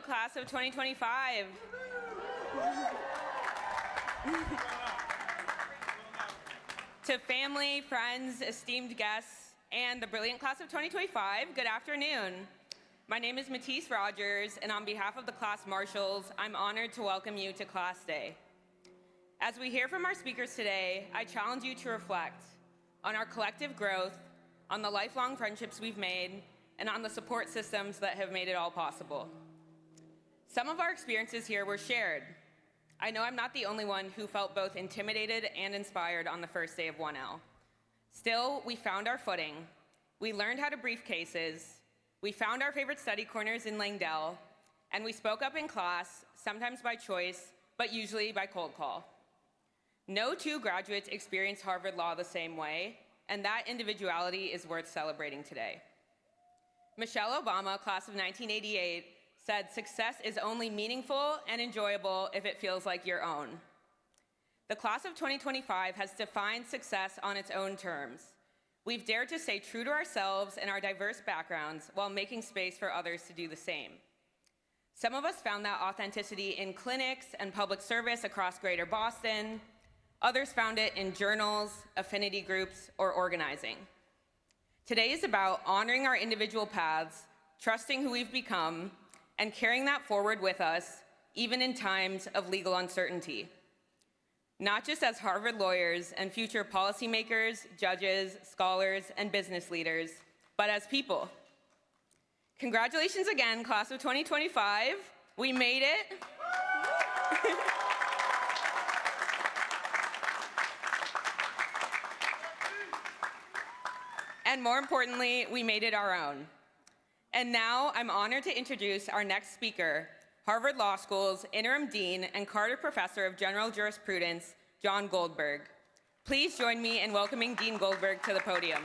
class of 2025. To family, friends, esteemed guests, and the brilliant class of 2025, good afternoon. My name is Matisse Rogers, and on behalf of the class marshals, I'm honored to welcome you to Class Day. As we hear from our speakers today, I challenge you to reflect on our collective growth, on the lifelong friendships we've made, and on the support systems that have made it all possible. Some of our experiences here were shared. I know I'm not the only one who felt both intimidated and inspired on the first day of 1L. Still, we found our footing. We learned how to brief cases. We found our favorite study corners in Langdell, and we spoke up in class, sometimes by choice, but usually by cold call. No two graduates experienced Harvard Law the same way, and that individuality is worth celebrating today. Michelle Obama, class of 1988, said success is only meaningful and enjoyable if it feels like your own. The class of 2025 has defined success on its own terms. We've dared to stay true to ourselves and our diverse backgrounds while making space for others to do the same. Some of us found that authenticity in clinics and public service across Greater Boston. Others found it in journals, affinity groups, or organizing. Today is about honoring our individual paths, trusting who we've become, and carrying that forward with us, even in times of legal uncertainty. Not just as Harvard lawyers and future policymakers, judges, scholars, and business leaders, but as people. Congratulations again, class of 2025. We made it. And more importantly, we made it our own. And now I'm honored to introduce our next speaker, Harvard Law School's Interim Dean and Carter Professor of General Jurisprudence, John Goldberg. Please join me in welcoming Dean Goldberg to the podium.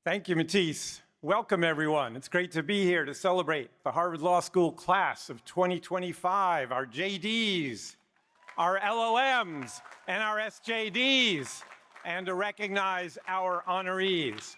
Thank you, Matisse. Welcome, everyone. It's great to be here to celebrate the Harvard Law School class of 2025, our JDs, our LLMs, and our SJDs, and to recognize our honorees.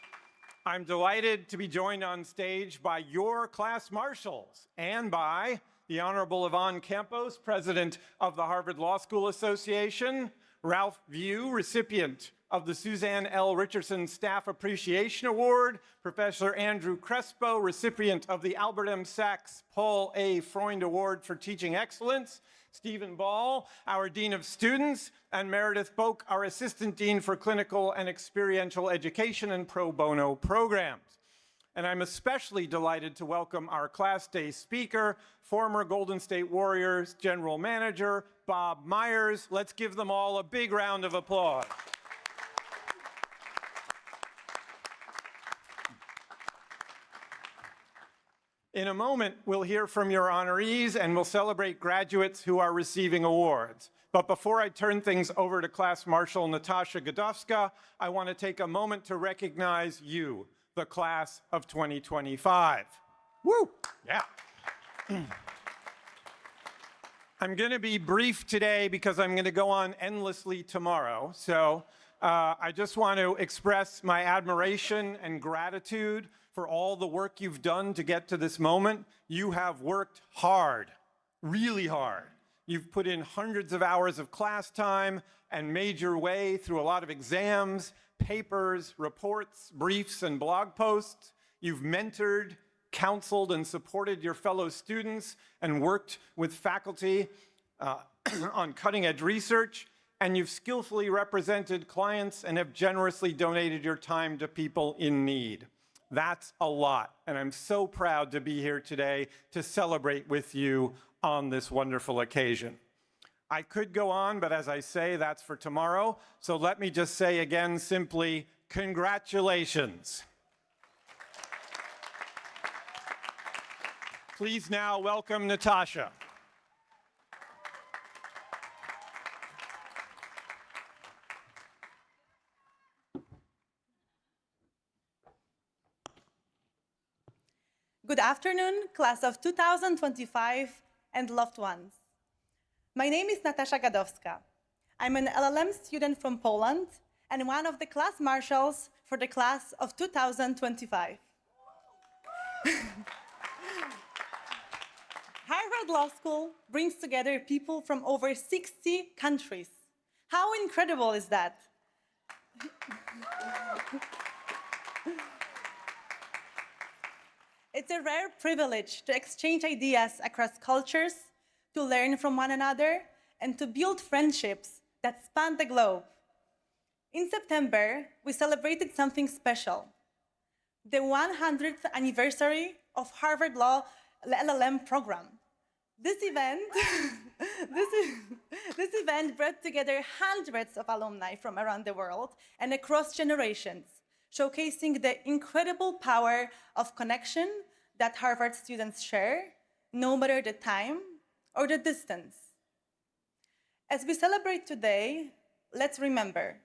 I'm delighted to be joined on stage by your class marshals and by the Honorable Yvonne Campos, President of the Harvard Law School Association, Ralph Vieux, recipient of the Suzanne L. Richardson Staff Appreciation Award, Professor Andrew Crespo, recipient of the Albert M. Sacks-Freund Award for Teaching Excellence, Stephen Ball, our Dean of Students, and Meredith Boak, our Assistant Dean for Clinical and Experiential Education and Pro Bono Programs. And I'm especially delighted to welcome our Class Day speaker, former Golden State Warriors General Manager, Bob Myers. Let's give them all a big round of applause. In a moment, we'll hear from your honorees and we'll celebrate graduates who are receiving awards. But before I turn things over to Class Marshal Natasha Gadowska, I want to take a moment to recognize you, the class of 2025. Woo! Yeah. I'm going to be brief today because I'm going to go on endlessly tomorrow. So I just want to express my admiration and gratitude for all the work you've done to get to this moment. You have worked hard, really hard. You've put in hundreds of hours of class time and made your way through a lot of exams, papers, reports, briefs, and blog posts. You've mentored, counseled, and supported your fellow students and worked with faculty on cutting-edge research. And you've skillfully represented clients and have generously donated your time to people in need. That's a lot, and I'm so proud to be here today to celebrate with you on this wonderful occasion. I could go on, but as I say, that's for tomorrow. So let me just say again simply, congratulations. Please now welcome Natasha. Good afternoon, class of 2025 and loved ones. My name is Natasha Gadowska. I'm an LLM student from Poland and one of the class marshals for the class of 2025. Harvard Law School brings together people from over 60 countries. How incredible is that? It's a rare privilege to exchange ideas across cultures, to learn from one another, and to build friendships that span the globe. In September, we celebrated something special, the 100th anniversary of Harvard Law LLM program. This event, this event brought together hundreds of alumni from around the world and across generations, showcasing the incredible power of connection that Harvard students share, no matter the time or the distance. As we celebrate today, let's remember,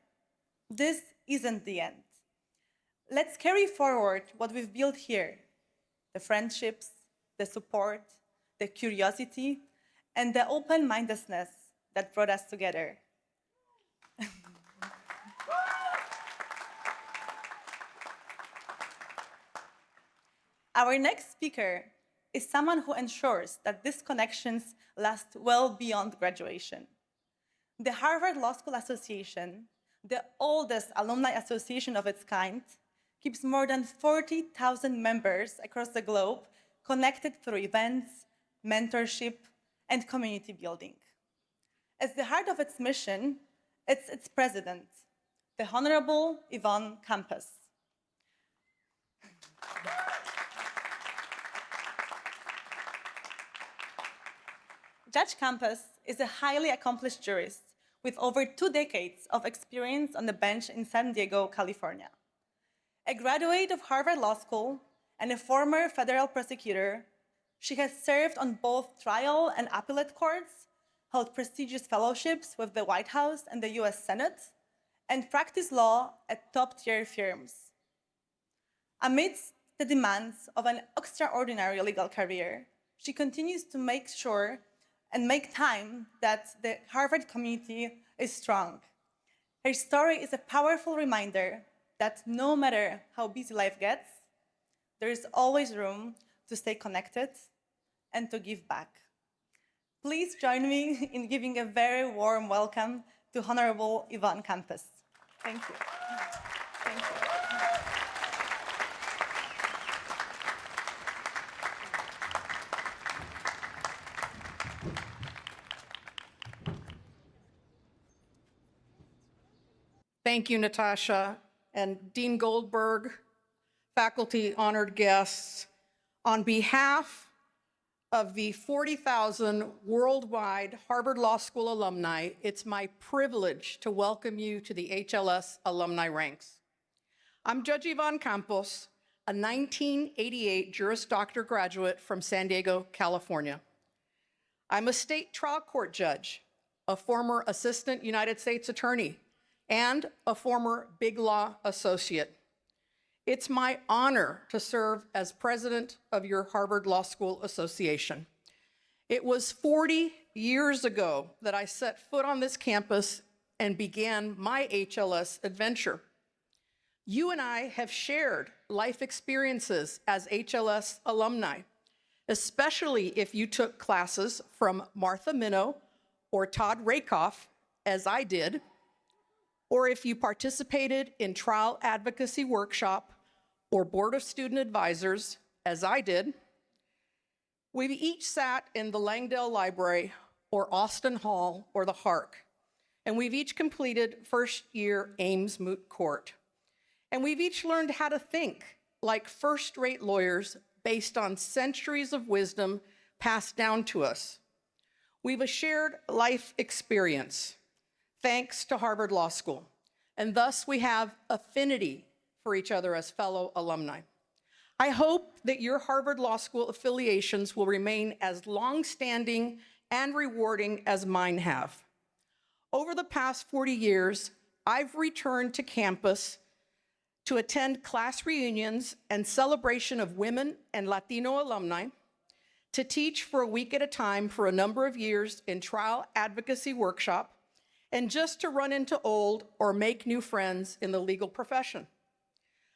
this isn't the end. Let's carry forward what we've built here, the friendships, the support, the curiosity, and the open-mindedness that brought us together. Our next speaker is someone who ensures that these connections last well beyond graduation. The Harvard Law School Association, the oldest alumni association of its kind, keeps more than 40,000 members across the globe connected through events, mentorship, and community building. At the heart of its mission, it's its president, the Honorable Yvonne Campos. Judge Campos is a highly accomplished jurist with over 2 decades of experience on the bench in San Diego, California. A graduate of Harvard Law School and a former federal prosecutor, she has served on both trial and appellate courts, held prestigious fellowships with the White House and the US Senate, and practiced law at top-tier firms. Amidst the demands of an extraordinary legal career, she continues to make sure and make time that the Harvard community is strong. Her story is a powerful reminder that no matter how busy life gets, there is always room to stay connected and to give back. Please join me in giving a very warm welcome to Honorable Yvonne Campos. Thank you. Thank you. Thank you, Natasha, and Dean Goldberg, faculty, honored guests. On behalf of the 40,000 worldwide Harvard Law School alumni, it's my privilege to welcome you to the HLS alumni ranks. I'm Judge Yvonne Campos, a 1988 Juris Doctor graduate from San Diego, California. I'm a state trial court judge, a former assistant United States attorney, and a former Big Law associate. It's my honor to serve as president of your Harvard Law School Association. It was 40 years ago that I set foot on this campus and began my HLS adventure. You and I have shared life experiences as HLS alumni, especially if you took classes from Martha Minow or Todd Rakoff, as I did, or if you participated in trial advocacy workshop or board of student advisors, as I did. We've each sat in the Langdale Library or Austin Hall or the Hark, and we've each completed first-year Ames Moot Court. And we've each learned how to think like first-rate lawyers based on centuries of wisdom passed down to us. We've a shared life experience, thanks to Harvard Law School, and thus we have affinity for each other as fellow alumni. I hope that your Harvard Law School affiliations will remain as long-standing and rewarding as mine have. Over the past 40 years, I've returned to campus to attend class reunions and celebration of women and Latino alumni, to teach for a week at a time for a number of years in trial advocacy workshop, and just to run into old or make new friends in the legal profession.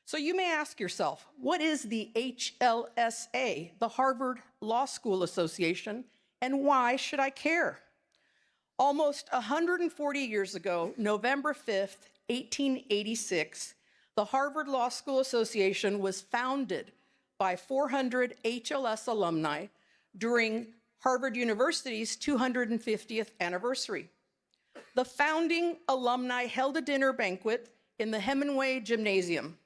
So you may ask yourself, what is the HLSA, the Harvard Law School Association, and why should I care? Almost 140 years ago, November 5th, 1886, the Harvard Law School Association was founded by 400 HLS alumni during Harvard University's 250th anniversary. The founding alumni held a dinner banquet in the Hemingway Gymnasium.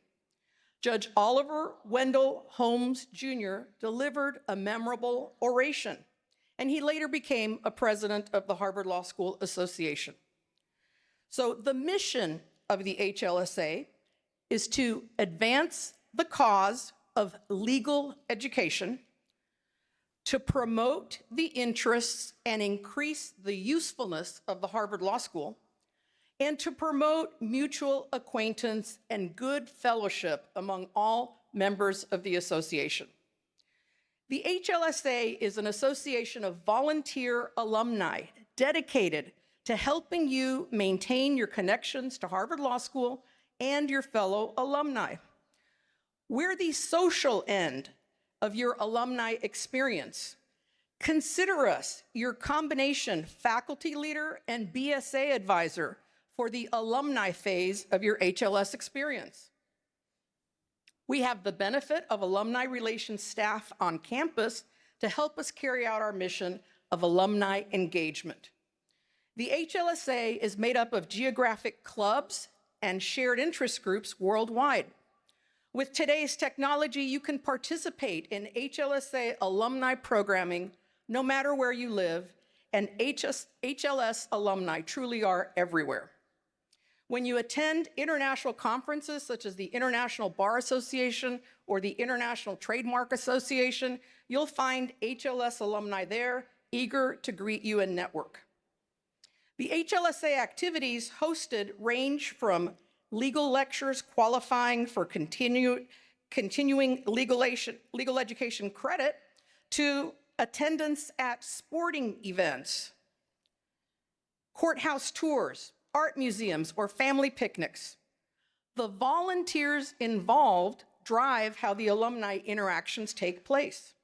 Judge Oliver Wendell Holmes Jr. delivered a memorable oration, and he later became a president of the Harvard Law School Association. So the mission of the HLSA is to advance the cause of legal education, to promote the interests and increase the usefulness of the Harvard Law School, and to promote mutual acquaintance and good fellowship among all members of the association. The HLSA is an association of volunteer alumni dedicated to helping you maintain your connections to Harvard Law School and your fellow alumni. We're the social end of your alumni experience. Consider us your combination faculty leader and BSA advisor for the alumni phase of your HLS experience. We have the benefit of alumni relations staff on campus to help us carry out our mission of alumni engagement. The HLSA is made up of geographic clubs and shared interest groups worldwide. With today's technology, you can participate in HLSA alumni programming no matter where you live, and HLS alumni truly are everywhere. When you attend international conferences such as the International Bar Association or the International Trademark Association, you'll find HLS alumni there, eager to greet you and network. The HLSA activities hosted range from legal lectures qualifying for continuing legal education credit to attendance at sporting events, courthouse tours, art museums, or family picnics. The volunteers involved drive how the alumni interactions take place.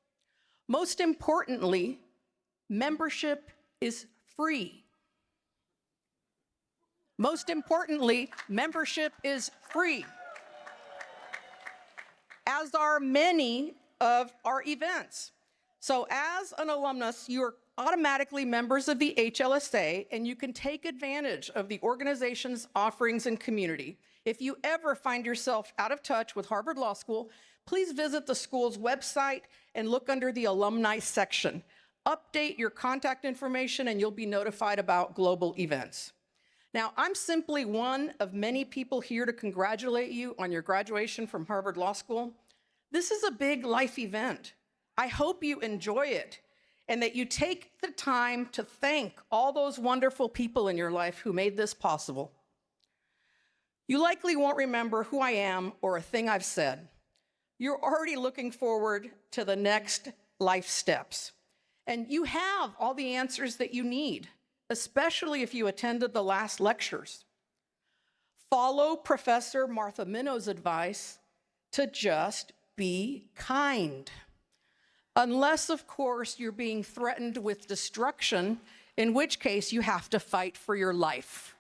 Most importantly, membership is free. Most importantly, membership is free, as are many of our events. So as an alumnus, you are automatically members of the HLSA, and you can take advantage of the organization's offerings and community. If you ever find yourself out of touch with Harvard Law School, please visit the school's website and look under the alumni section. Update your contact information and you'll be notified about global events. Now, I'm simply one of many people here to congratulate you on your graduation from Harvard Law School. This is a big life event. I hope you enjoy it and that you take the time to thank all those wonderful people in your life who made this possible. You likely won't remember who I am or a thing I've said. You're already looking forward to the next life steps. And you have all the answers that you need, especially if you attended the last lectures. Follow Professor Martha Minnow's advice to just be kind. Unless, of course, you're being threatened with destruction, in which case you have to fight for your life.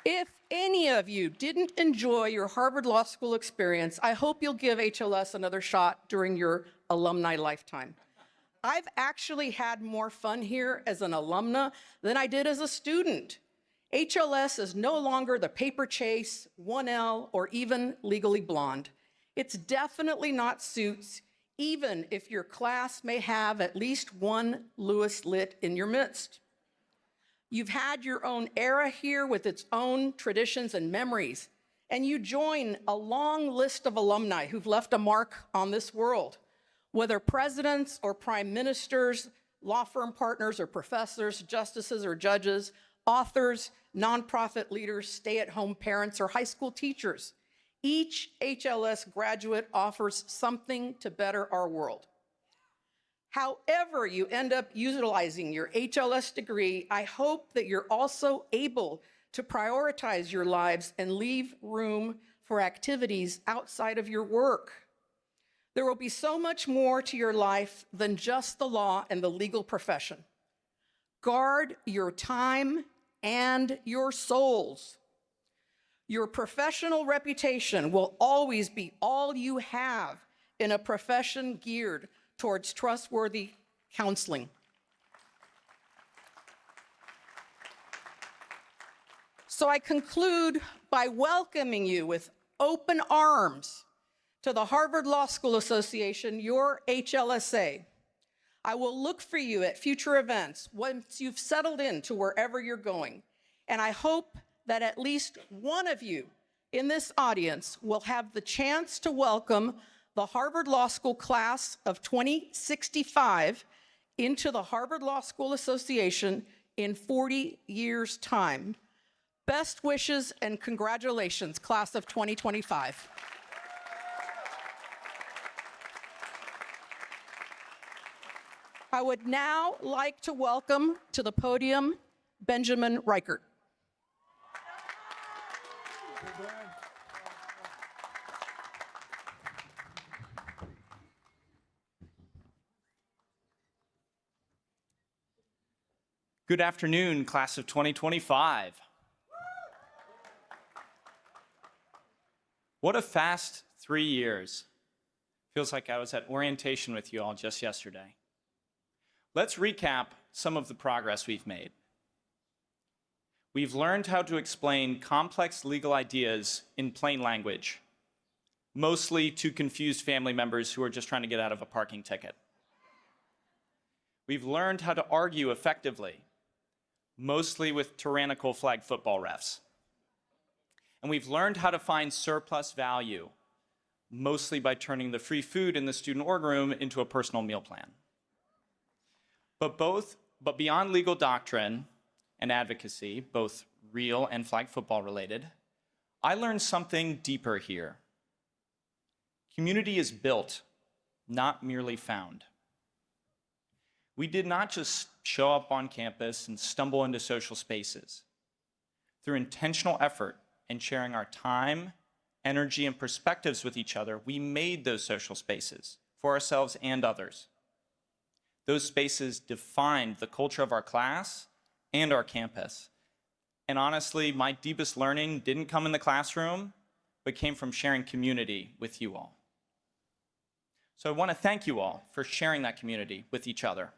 If any of you didn't enjoy your Harvard Law School experience, I hope you'll give HLS another shot during your alumni lifetime. I've actually had more fun here as an alumna than I did as a student. HLS is no longer the paper chase, 1L, or even Legally Blonde. It's definitely not Suits, even if your class may have at least one Lewis Lit in your midst. You've had your own era here with its own traditions and memories, and you join a long list of alumni who've left a mark on this world, whether presidents or prime ministers, law firm partners or professors, justices or judges, authors, nonprofit leaders, stay-at-home parents, or high school teachers. Each HLS graduate offers something to better our world. However you end up utilizing your HLS degree, I hope that you're also able to prioritize your lives and leave room for activities outside of your work. There will be so much more to your life than just the law and the legal profession. Guard your time and your souls. Your professional reputation will always be all you have in a profession geared towards trustworthy counseling. So I conclude by welcoming you with open arms to the Harvard Law School Association, your HLSA. I will look for you at future events once you've settled into wherever you're going. And I hope that at least one of you in this audience will have the chance to welcome the Harvard Law School class of 2065 into the Harvard Law School Association in 40 years' time. Best wishes and congratulations, class of 2025. I would now like to welcome to the podium Benjamin Reichert. Good afternoon, class of 2025. What a fast 3 years. Feels like I was at orientation with you all just yesterday. Let's recap some of the progress we've made. We've learned how to explain complex legal ideas in plain language, mostly to confused family members who are just trying to get out of a parking ticket. We've learned how to argue effectively, mostly with tyrannical flag football refs. And we've learned how to find surplus value, mostly by turning the free food in the student org room into a personal meal plan. But beyond legal doctrine and advocacy, both real and flag football related, I learned something deeper here. Community is built, not merely found. We did not just show up on campus and stumble into social spaces. Through intentional effort and sharing our time, energy, and perspectives with each other, we made those social spaces for ourselves and others. Those spaces defined the culture of our class and our campus. And honestly, my deepest learning didn't come in the classroom, but came from sharing community with you all. So I want to thank you all for sharing that community with each other.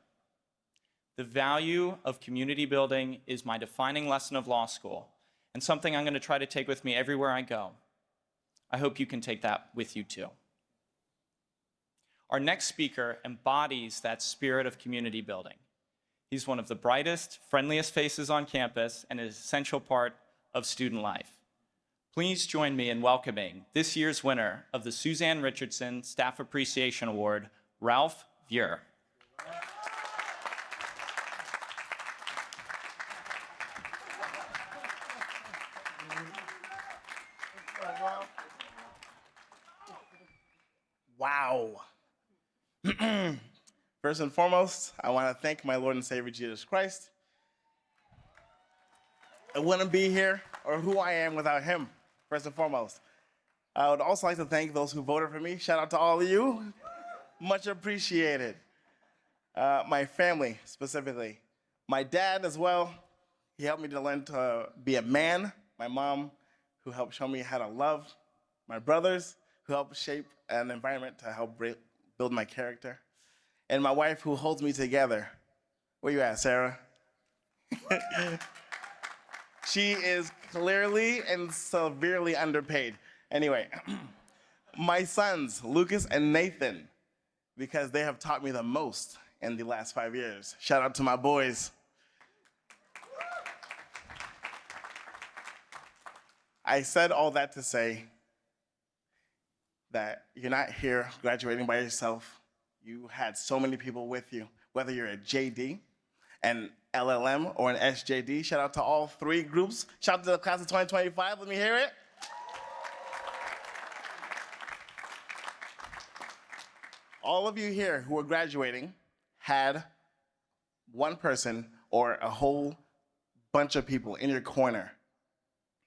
The value of community building is my defining lesson of law school, and something I'm going to try to take with me everywhere I go. I hope you can take that with you too. Our next speaker embodies that spirit of community building. He's one of the brightest, friendliest faces on campus and an essential part of student life. Please join me in welcoming this year's winner of the Suzanne Richardson Staff Appreciation Award, Ralph Vieux. Wow. First and foremost, I want to thank my Lord and Savior Jesus Christ. I wouldn't be here or who I am without him, first and foremost. I would also like to thank those who voted for me. Shout out to all of you. Much appreciated. My family, specifically. My dad as well. He helped me to learn to be a man. My mom, who helped show me how to love. My brothers, who helped shape an environment to help build my character. And my wife, who holds me together. Where you at, Sarah? She is clearly and severely underpaid. Anyway, my sons, Lucas and Nathan, because they have taught me the most in the last 5 years. Shout out to my boys. I said all that to say that you're not here graduating by yourself. You had so many people with you, whether you're a JD, an LLM, or an SJD. Shout out to all three groups. Shout out to the class of 2025. Let me hear it. all of you here who are graduating had one person or a whole bunch of people in your corner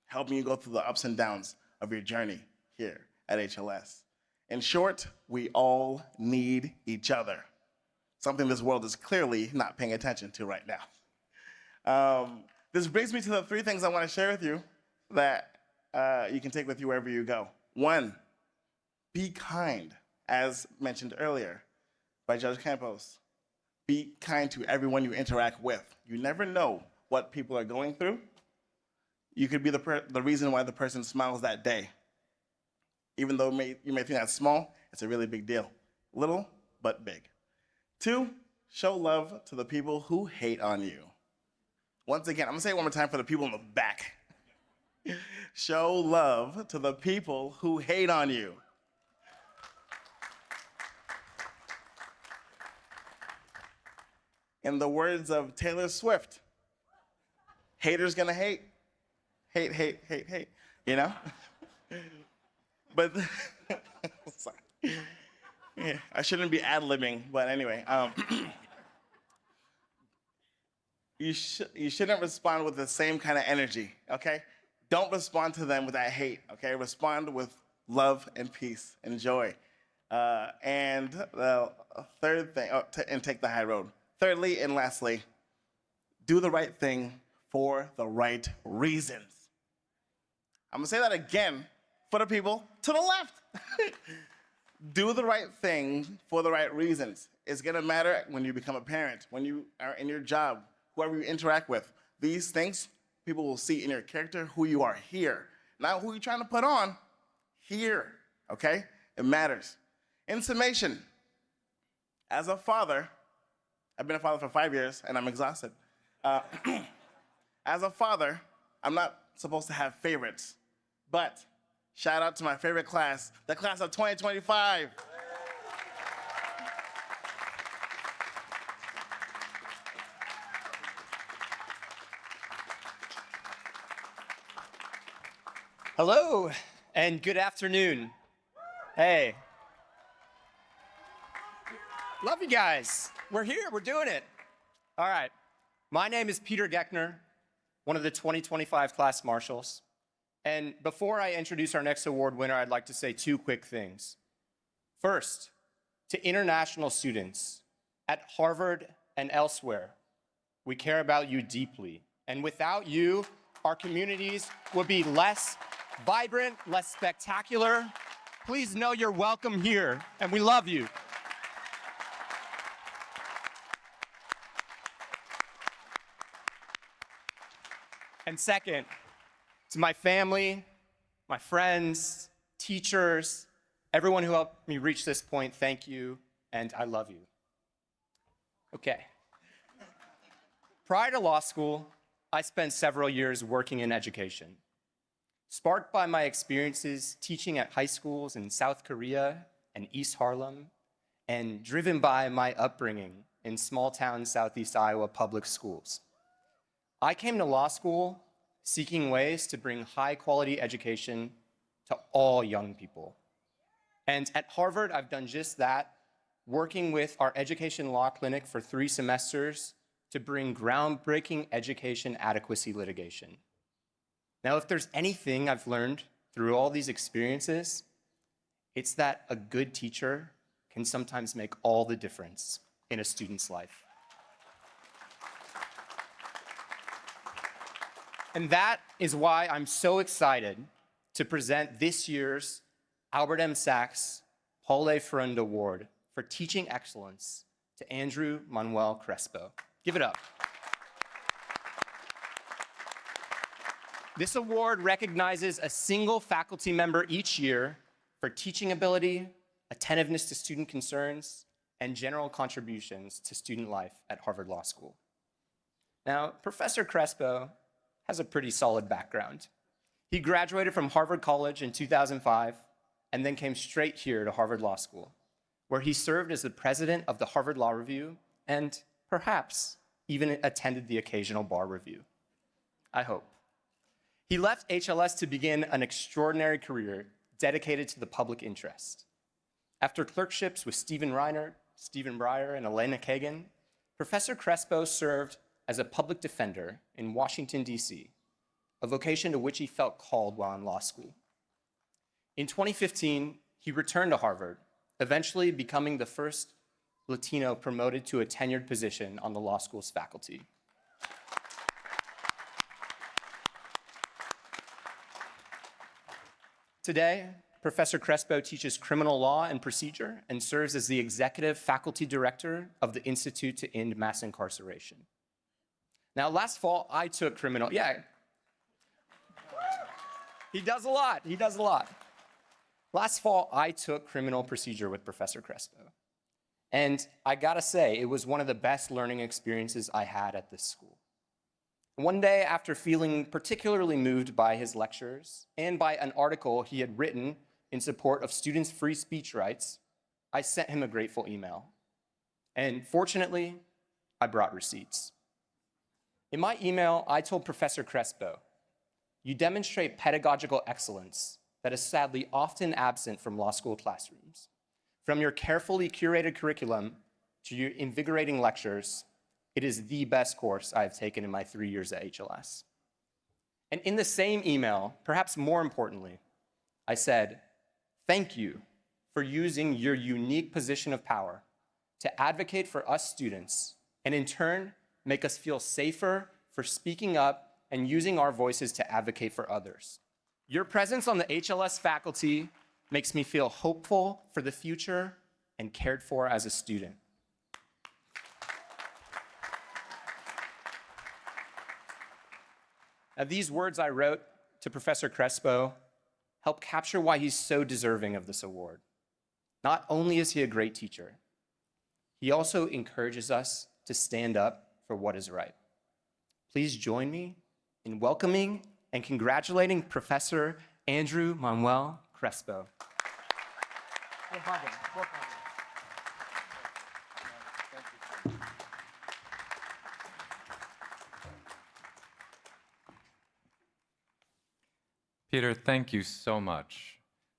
helping you go through the ups and downs of your journey here at HLS. In short, we all need each other, something this world is clearly not paying attention to right now. This brings me to the three things I want to share with you that you can take with you wherever you go. One, be kind, as mentioned earlier by Judge Campos. Be kind to everyone you interact with. You never know what people are going through. You could be the reason why the person smiles that day. Even though you may think that's small, it's a really big deal. Little, but big. Two, show love to the people who hate on you. Once again, I'm gonna say it one more time for the people in the back. Show love to the people who hate on you. In the words of Taylor Swift, haters gonna hate. Hate, hate, hate, hate, you know? But, sorry. Yeah, I shouldn't be ad-libbing, but anyway. You shouldn't respond with the same kind of energy, okay? Don't respond to them with that hate, okay? Respond with love and peace and joy. And the third thing, and take the high road. Thirdly and lastly, do the right thing for the right reasons. I'm gonna say that again for the people to the left. Do the right thing for the right reasons. It's gonna matter when you become a parent, when you are in your job, whoever you interact with. These things people will see in your character who you are here, not who you're trying to put on, here, okay? It matters. In summation, as a father, I've been a father for 5 years and I'm exhausted. As a father, I'm not supposed to have favorites, but shout out to my favorite class, the class of 2025. Hello, and good afternoon. Hey. Love you guys. We're here, we're doing it. All right, my name is Peter Geckner, one of the 2025 class marshals. And before I introduce our next award winner, I'd like to say two quick things. First, to international students at Harvard and elsewhere, we care about you deeply. And without you, our communities would be less vibrant, less spectacular. Please know you're welcome here, and we love you. And second, to my family, my friends, teachers, everyone who helped me reach this point, thank you, and I love you. Okay. Prior to law school, I spent several years working in education. Sparked by my experiences teaching at high schools in South Korea and East Harlem, and driven by my upbringing in small-town Southeast Iowa public schools, I came to law school seeking ways to bring high-quality education to all young people. And at Harvard, I've done just that, working with our education law clinic for 3 semesters to bring groundbreaking education adequacy litigation. Now, if there's anything I've learned through all these experiences, it's that a good teacher can sometimes make all the difference in a student's life. And that is why I'm so excited to present this year's Albert M. Sacks Sacks-Freund Award for Teaching Excellence to Andrew Manuel Crespo. Give it up. This award recognizes a single faculty member each year for teaching ability, attentiveness to student concerns, and general contributions to student life at Harvard Law School. Now, Professor Crespo has a pretty solid background. He graduated from Harvard College in 2005 and then came straight here to Harvard Law School, where he served as the president of the Harvard Law Review and perhaps even attended the occasional bar review. I hope. He left HLS to begin an extraordinary career dedicated to the public interest. After clerkships with Stephen Reiner, Stephen Breyer, and Elena Kagan, Professor Crespo served as a public defender in Washington, D.C., a vocation to which he felt called while in law school. In 2015, he returned to Harvard, eventually becoming the first Latino promoted to a tenured position on the law school's faculty. Today, Professor Crespo teaches criminal law and procedure and serves as the executive faculty director of the Institute to End Mass Incarceration. Now, last fall, I took criminal, he does a lot. Last fall, I took criminal procedure with Professor Crespo. And I gotta say, it was one of the best learning experiences I had at this school. One day, after feeling particularly moved by his lectures and by an article he had written in support of students' free speech rights, I sent him a grateful email. And fortunately, I brought receipts. In my email, I told Professor Crespo, "You demonstrate pedagogical excellence that is sadly often absent from law school classrooms. From your carefully curated curriculum to your invigorating lectures, it is the best course I have taken in my 3 years at HLS." And in the same email, perhaps more importantly, I said, "Thank you for using your unique position of power to advocate for us students and in turn make us feel safer for speaking up and using our voices to advocate for others. Your presence on the HLS faculty makes me feel hopeful for the future and cared for as a student." Now, these words I wrote to Professor Crespo help capture why he's so deserving of this award. Not only is he a great teacher, he also encourages us to stand up for what is right. Please join me in welcoming and congratulating Professor Andrew Manuel Crespo. Peter, thank you so much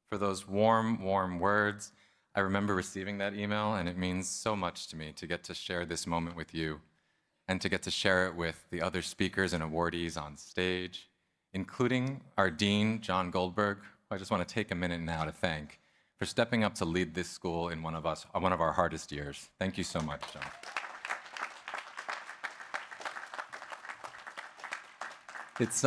for those warm, warm words. I remember receiving that email, and it means so much to me to get to share this moment with you and to get to share it with the other speakers and awardees on stage, including our Dean, John Goldberg, who I just want to take a minute now to thank for stepping up to lead this school in one of our hardest years. Thank you so much, John. It's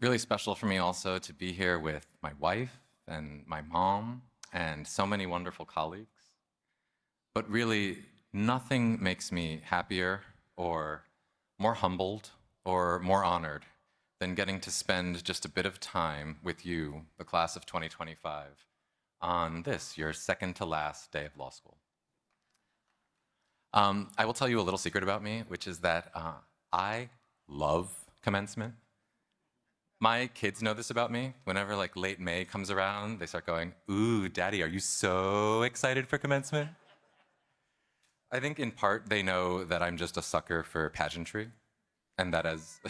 really special for me also to be here with my wife and my mom and so many wonderful colleagues. But really, nothing makes me happier or more humbled or more honored than getting to spend just a bit of time with you, the class of 2025, on this, your second to last day of law school. I will tell you a little secret about me, which is that I love commencement. My kids know this about me. Whenever like late May comes around, they start going, "Ooh, Daddy, are you so excited for commencement?" I think in part they know that I'm just a sucker for pageantry, and that as,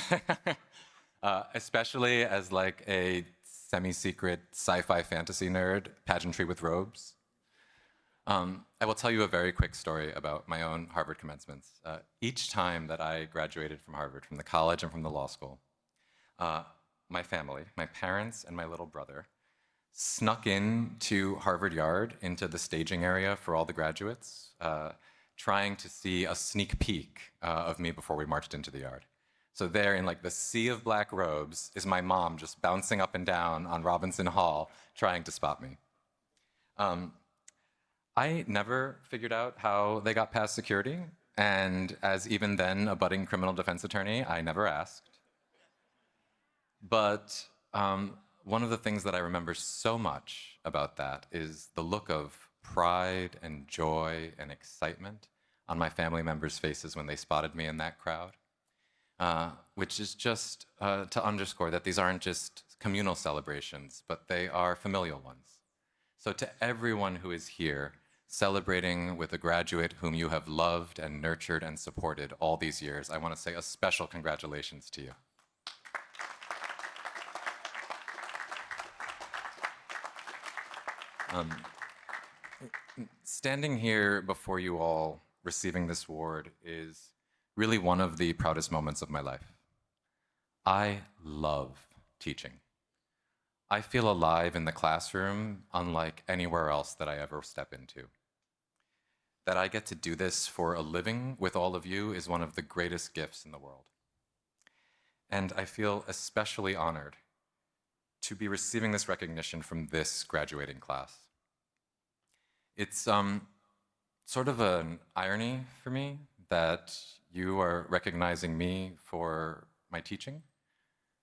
especially as like a semi-secret sci-fi fantasy nerd, pageantry with robes. I will tell you a very quick story about my own Harvard commencements. Each time that I graduated from Harvard, from the college and from the law school, my family, my parents and my little brother, snuck into Harvard Yard, into the staging area for all the graduates, trying to see a sneak peek of me before we marched into the yard. So there in like the sea of black robes is my mom just bouncing up and down on Robinson Hall, trying to spot me. I never figured out how they got past security, and as even then a budding criminal defense attorney, I never asked. But one of the things that I remember so much about that is the look of pride and joy and excitement on my family members' faces when they spotted me in that crowd, which is just to underscore that these aren't just communal celebrations, but they are familial ones. So to everyone who is here celebrating with a graduate whom you have loved and nurtured and supported all these years, I want to say a special congratulations to you. Standing here before you all receiving this award is really one of the proudest moments of my life. I love teaching. I feel alive in the classroom unlike anywhere else that I ever step into. That I get to do this for a living with all of you is one of the greatest gifts in the world. And I feel especially honored to be receiving this recognition from this graduating class. It's sort of an irony for me that you are recognizing me for my teaching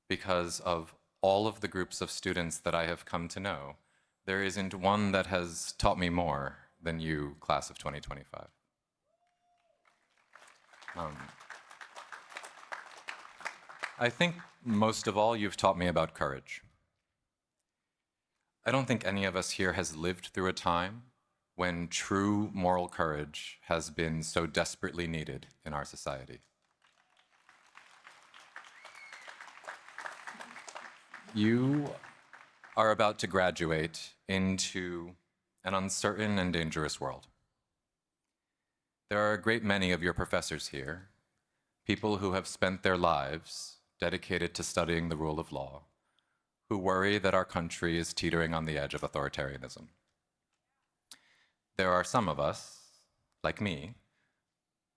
because of all of the groups of students that I have come to know. There isn't one that has taught me more than you, class of 2025. I think most of all, you've taught me about courage. I don't think any of us here has lived through a time when true moral courage has been so desperately needed in our society. You are about to graduate into an uncertain and dangerous world. There are a great many of your professors here, people who have spent their lives dedicated to studying the rule of law, who worry that our country is teetering on the edge of authoritarianism. There are some of us, like me,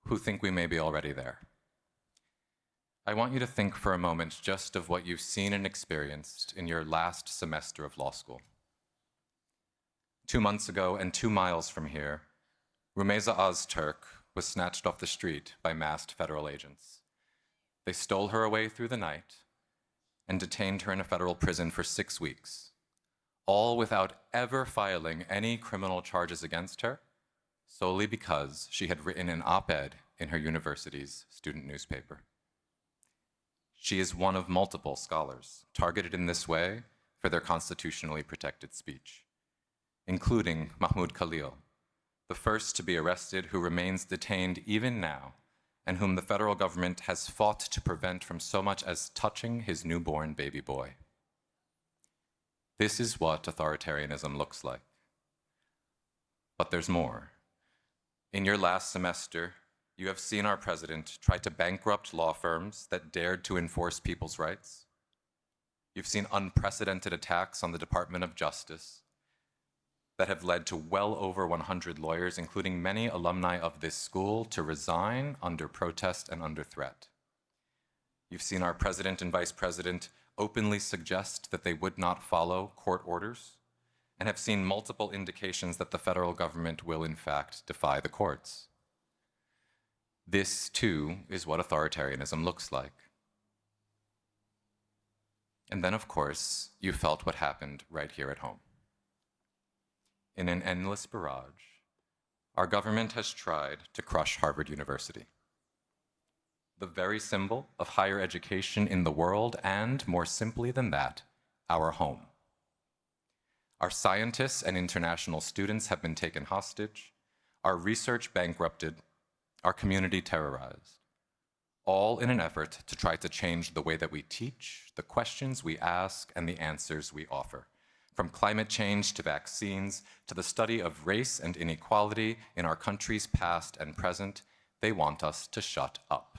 who think we may be already there. I want you to think for a moment just of what you've seen and experienced in your last semester of law school. 2 months ago, and 2 miles from here, Rumeysa Öztürk was snatched off the street by masked federal agents. They stole her away through the night and detained her in a federal prison for 6 weeks, all without ever filing any criminal charges against her, solely because she had written an op-ed in her university's student newspaper. She is one of multiple scholars targeted in this way for their constitutionally protected speech, including Mahmoud Khalil, the first to be arrested who remains detained even now, and whom the federal government has fought to prevent from so much as touching his newborn baby boy. This is what authoritarianism looks like. But there's more. In your last semester, you have seen our president try to bankrupt law firms that dared to enforce people's rights. You've seen unprecedented attacks on the Department of Justice that have led to well over 100 lawyers, including many alumni of this school, to resign under protest and under threat. You've seen our president and vice president openly suggest that they would not follow court orders, and have seen multiple indications that the federal government will in fact defy the courts. This, too, is what authoritarianism looks like. And then, of course, you felt what happened right here at home. In an endless barrage, our government has tried to crush Harvard University, the very symbol of higher education in the world, and, more simply than that, our home. Our scientists and international students have been taken hostage, our research bankrupted, our community terrorized, all in an effort to try to change the way that we teach, the questions we ask, and the answers we offer. From climate change to vaccines to the study of race and inequality in our country's past and present, they want us to shut up.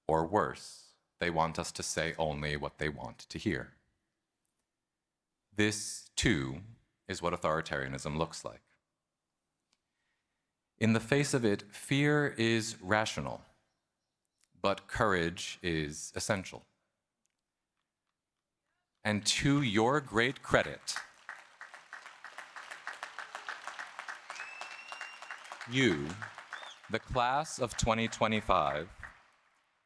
Or worse, they want us to say only what they want to hear. This, too, is what authoritarianism looks like. In the face of it, fear is rational, but courage is essential. And to your great credit, you, the class of 2025,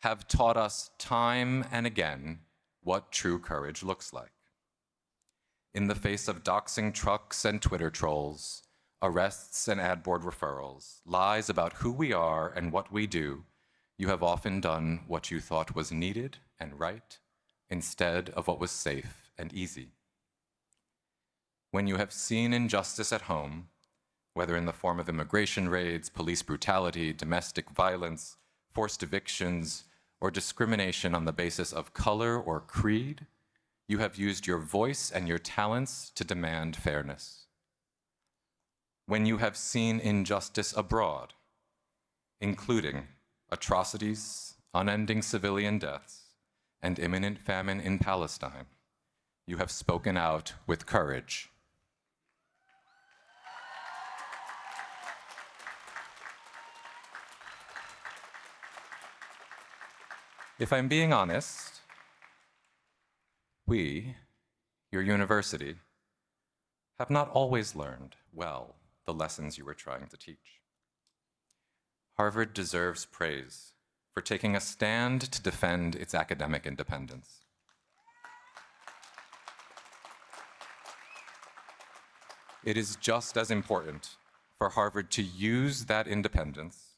have taught us time and again what true courage looks like. In the face of doxing trucks and Twitter trolls, arrests and ad board referrals, lies about who we are and what we do, you have often done what you thought was needed and right, instead of what was safe and easy. When you have seen injustice at home, whether in the form of immigration raids, police brutality, domestic violence, forced evictions, or discrimination on the basis of color or creed, you have used your voice and your talents to demand fairness. when you have seen injustice abroad, including atrocities, unending civilian deaths, and imminent famine in Palestine, you have spoken out with courage. If I'm being honest, we, your university, have not always learned well the lessons you were trying to teach. Harvard deserves praise for taking a stand to defend its academic independence. It is just as important for Harvard to use that independence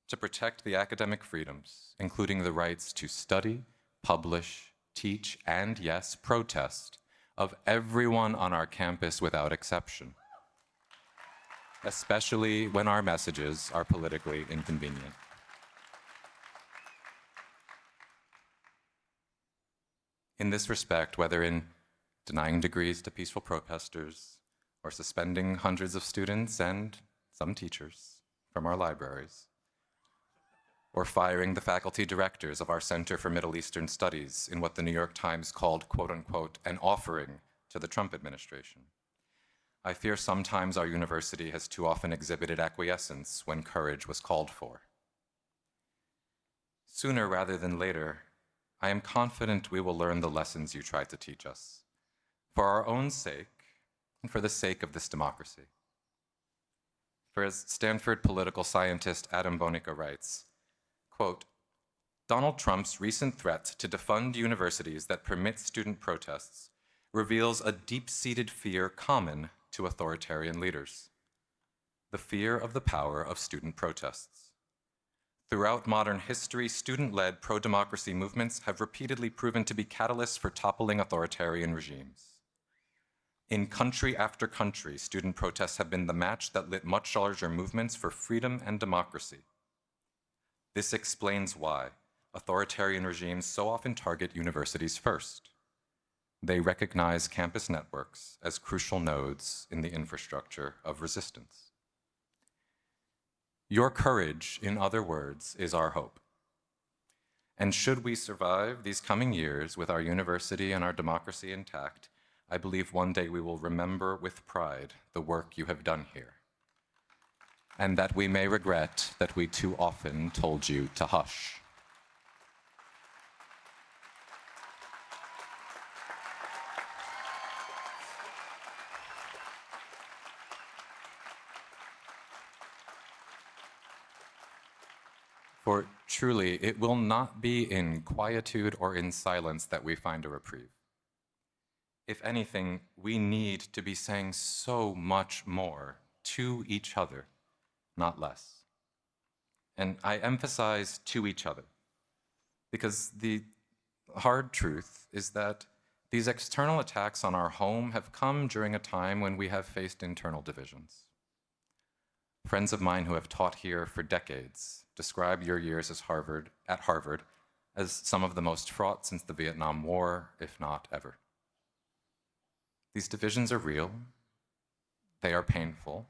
to protect the academic freedoms, including the rights to study, publish, teach, and yes, protest, of everyone on our campus without exception, especially when our messages are politically inconvenient. In this respect, whether in denying degrees to peaceful protesters or suspending hundreds of students and some teachers from our libraries, or firing the faculty directors of our Center for Middle Eastern Studies in what the New York Times called, quote unquote, an offering to the Trump administration. I fear sometimes our university has too often exhibited acquiescence when courage was called for. Sooner rather than later, I am confident we will learn the lessons you tried to teach us, for our own sake and for the sake of this democracy. For as Stanford political scientist Adam Bonica writes, quote, Donald Trump's recent threat to defund universities that permit student protests reveals a deep-seated fear common to authoritarian leaders, the fear of the power of student protests. Throughout modern history, student-led pro-democracy movements have repeatedly proven to be catalysts for toppling authoritarian regimes. In country after country, student protests have been the match that lit much larger movements for freedom and democracy. This explains why authoritarian regimes so often target universities first. They recognize campus networks as crucial nodes in the infrastructure of resistance. Your courage, in other words, is our hope. And should we survive these coming years with our university and our democracy intact, I believe one day we will remember with pride the work you have done here, and that we may regret that we too often told you to hush. For truly, it will not be in quietude or in silence that we find a reprieve. If anything, we need to be saying so much more to each other, not less. And I emphasize to each other, because the hard truth is that these external attacks on our home have come during a time when we have faced internal divisions. Friends of mine who have taught here for decades describe your years at Harvard as some of the most fraught since the Vietnam War, if not ever. These divisions are real, they are painful,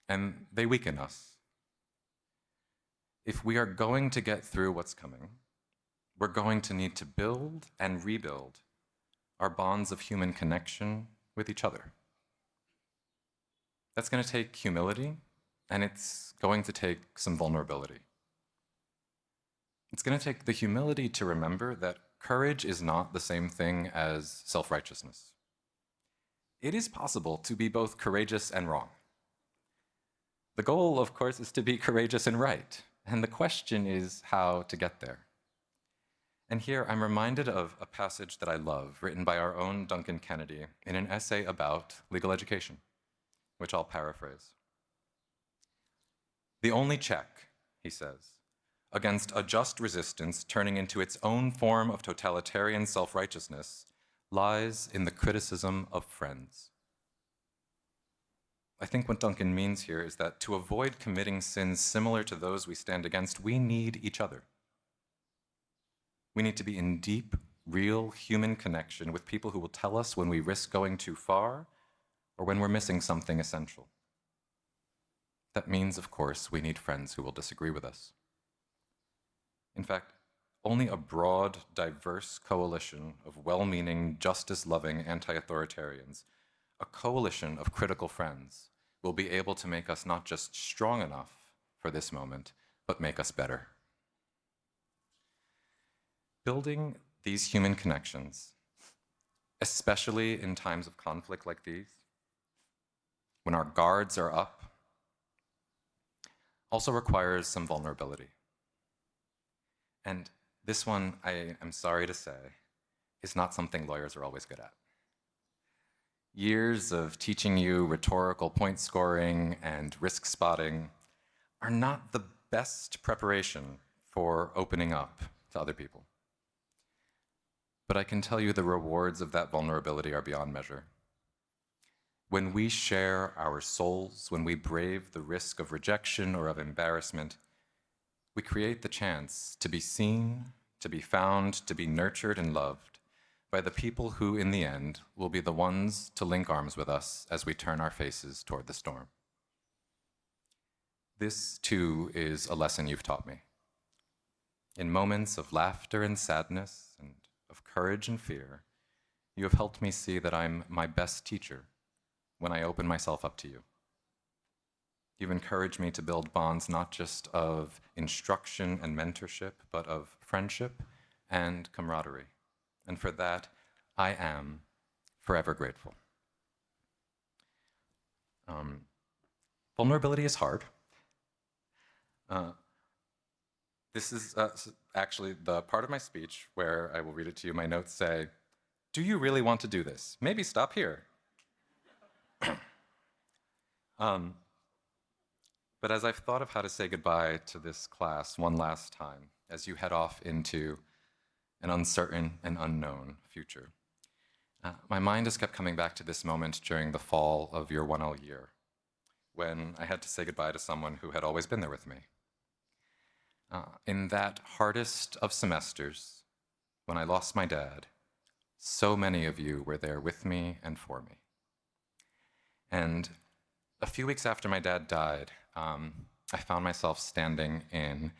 and they weaken us. If we are going to get through what's coming, we're going to need to build and rebuild our bonds of human connection with each other. That's going to take humility, and it's going to take some vulnerability. It's going to take the humility to remember that courage is not the same thing as self-righteousness. It is possible to be both courageous and wrong. The goal, of course, is to be courageous and right, and the question is how to get there. And here I'm reminded of a passage that I love, written by our own Duncan Kennedy in an essay about legal education, which I'll paraphrase. The only check, he says, against a just resistance turning into its own form of totalitarian self-righteousness lies in the criticism of friends. I think what Duncan means here is that to avoid committing sins similar to those we stand against, we need each other. We need to be in deep, real human connection with people who will tell us when we risk going too far or when we're missing something essential. that means, of course, we need friends who will disagree with us. In fact, only a broad, diverse coalition of well-meaning, justice-loving anti-authoritarians, a coalition of critical friends, will be able to make us not just strong enough for this moment, but make us better. Building these human connections, especially in times of conflict like these, when our guards are up, also requires some vulnerability. And this one, I am sorry to say, is not something lawyers are always good at. Years of teaching you rhetorical point scoring and risk spotting are not the best preparation for opening up to other people. But I can tell you the rewards of that vulnerability are beyond measure. When we share our souls, when we brave the risk of rejection or of embarrassment, we create the chance to be seen, to be found, to be nurtured and loved by the people who, in the end, will be the ones to link arms with us as we turn our faces toward the storm. This, too, is a lesson you've taught me. In moments of laughter and sadness, and of courage and fear, you have helped me see that I'm my best teacher when I open myself up to you. You've encouraged me to build bonds not just of instruction and mentorship, but of friendship and camaraderie. And for that, I am forever grateful. Vulnerability is hard. This is actually the part of my speech where I will read it to you. My notes say, "Do you really want to do this? Maybe stop here." But as I've thought of how to say goodbye to this class one last time, as you head off into an uncertain and unknown future, my mind has kept coming back to this moment during the fall of your 1L year, when I had to say goodbye to someone who had always been there with me. In that hardest of semesters, when I lost my dad, so many of you were there with me and for me. And a few weeks after my dad died, I found myself standing in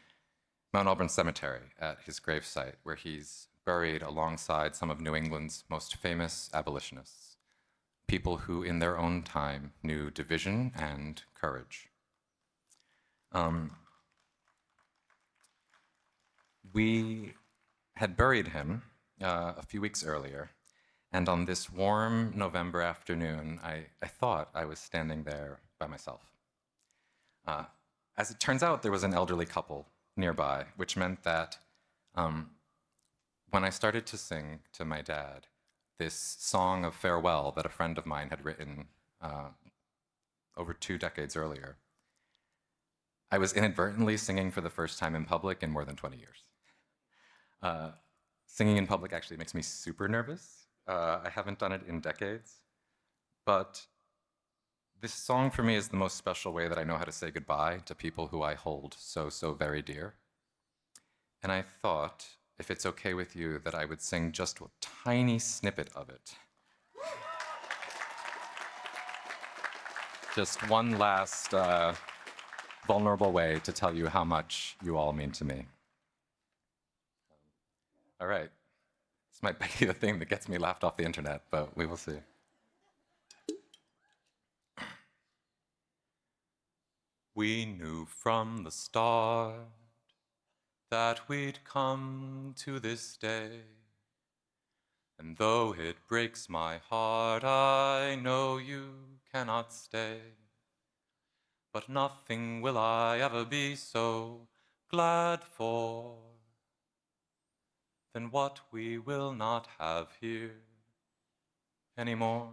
Mount Auburn Cemetery at his gravesite, where he's buried alongside some of New England's most famous abolitionists, people who in their own time knew division and courage. We had buried him a few weeks earlier, and on this warm November afternoon, I thought I was standing there by myself. As it turns out, there was an elderly couple nearby, which meant that when I started to sing to my dad this song of farewell that a friend of mine had written over 2 decades earlier, I was inadvertently singing for the first time in public in more than 20 years. Singing in public actually makes me super nervous. I haven't done it in decades, but this song for me is the most special way that I know how to say goodbye to people who I hold so, so very dear. And I thought, if it's okay with you, that I would sing just a tiny snippet of it. Just one last vulnerable way to tell you how much you all mean to me. All right. This might be the thing that gets me laughed off the internet, but we will see. We knew from the start that we'd come to this day, and though it breaks my heart, I know you cannot stay. But nothing will I ever be so glad for than what we will not have here anymore.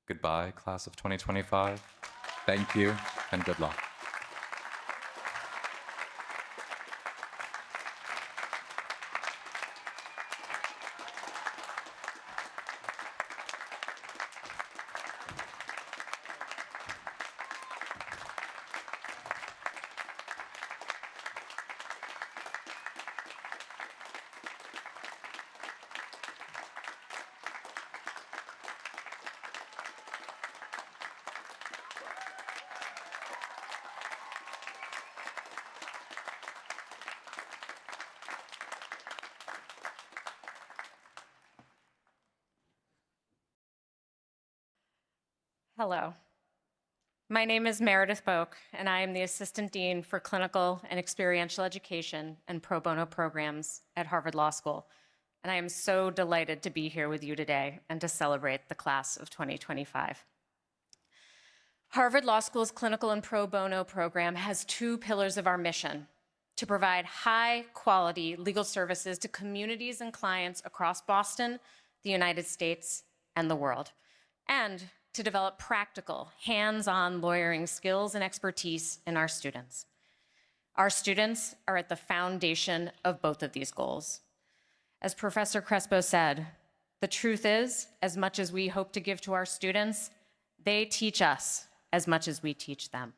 Goodbye, class of 2025. Thank you, and good luck. Hello. My name is Meredith Boak, and I am the Assistant Dean for Clinical and Experiential Education and Pro Bono Programs at Harvard Law School. And I am so delighted to be here with you today and to celebrate the class of 2025. Harvard Law School's Clinical and Pro Bono program has two pillars of our mission: to provide high-quality legal services to communities and clients across Boston, the United States, and the world, and to develop practical, hands-on lawyering skills and expertise in our students. Our students are at the foundation of both of these goals. As Professor Crespo said, the truth is, as much as we hope to give to our students, they teach us as much as we teach them.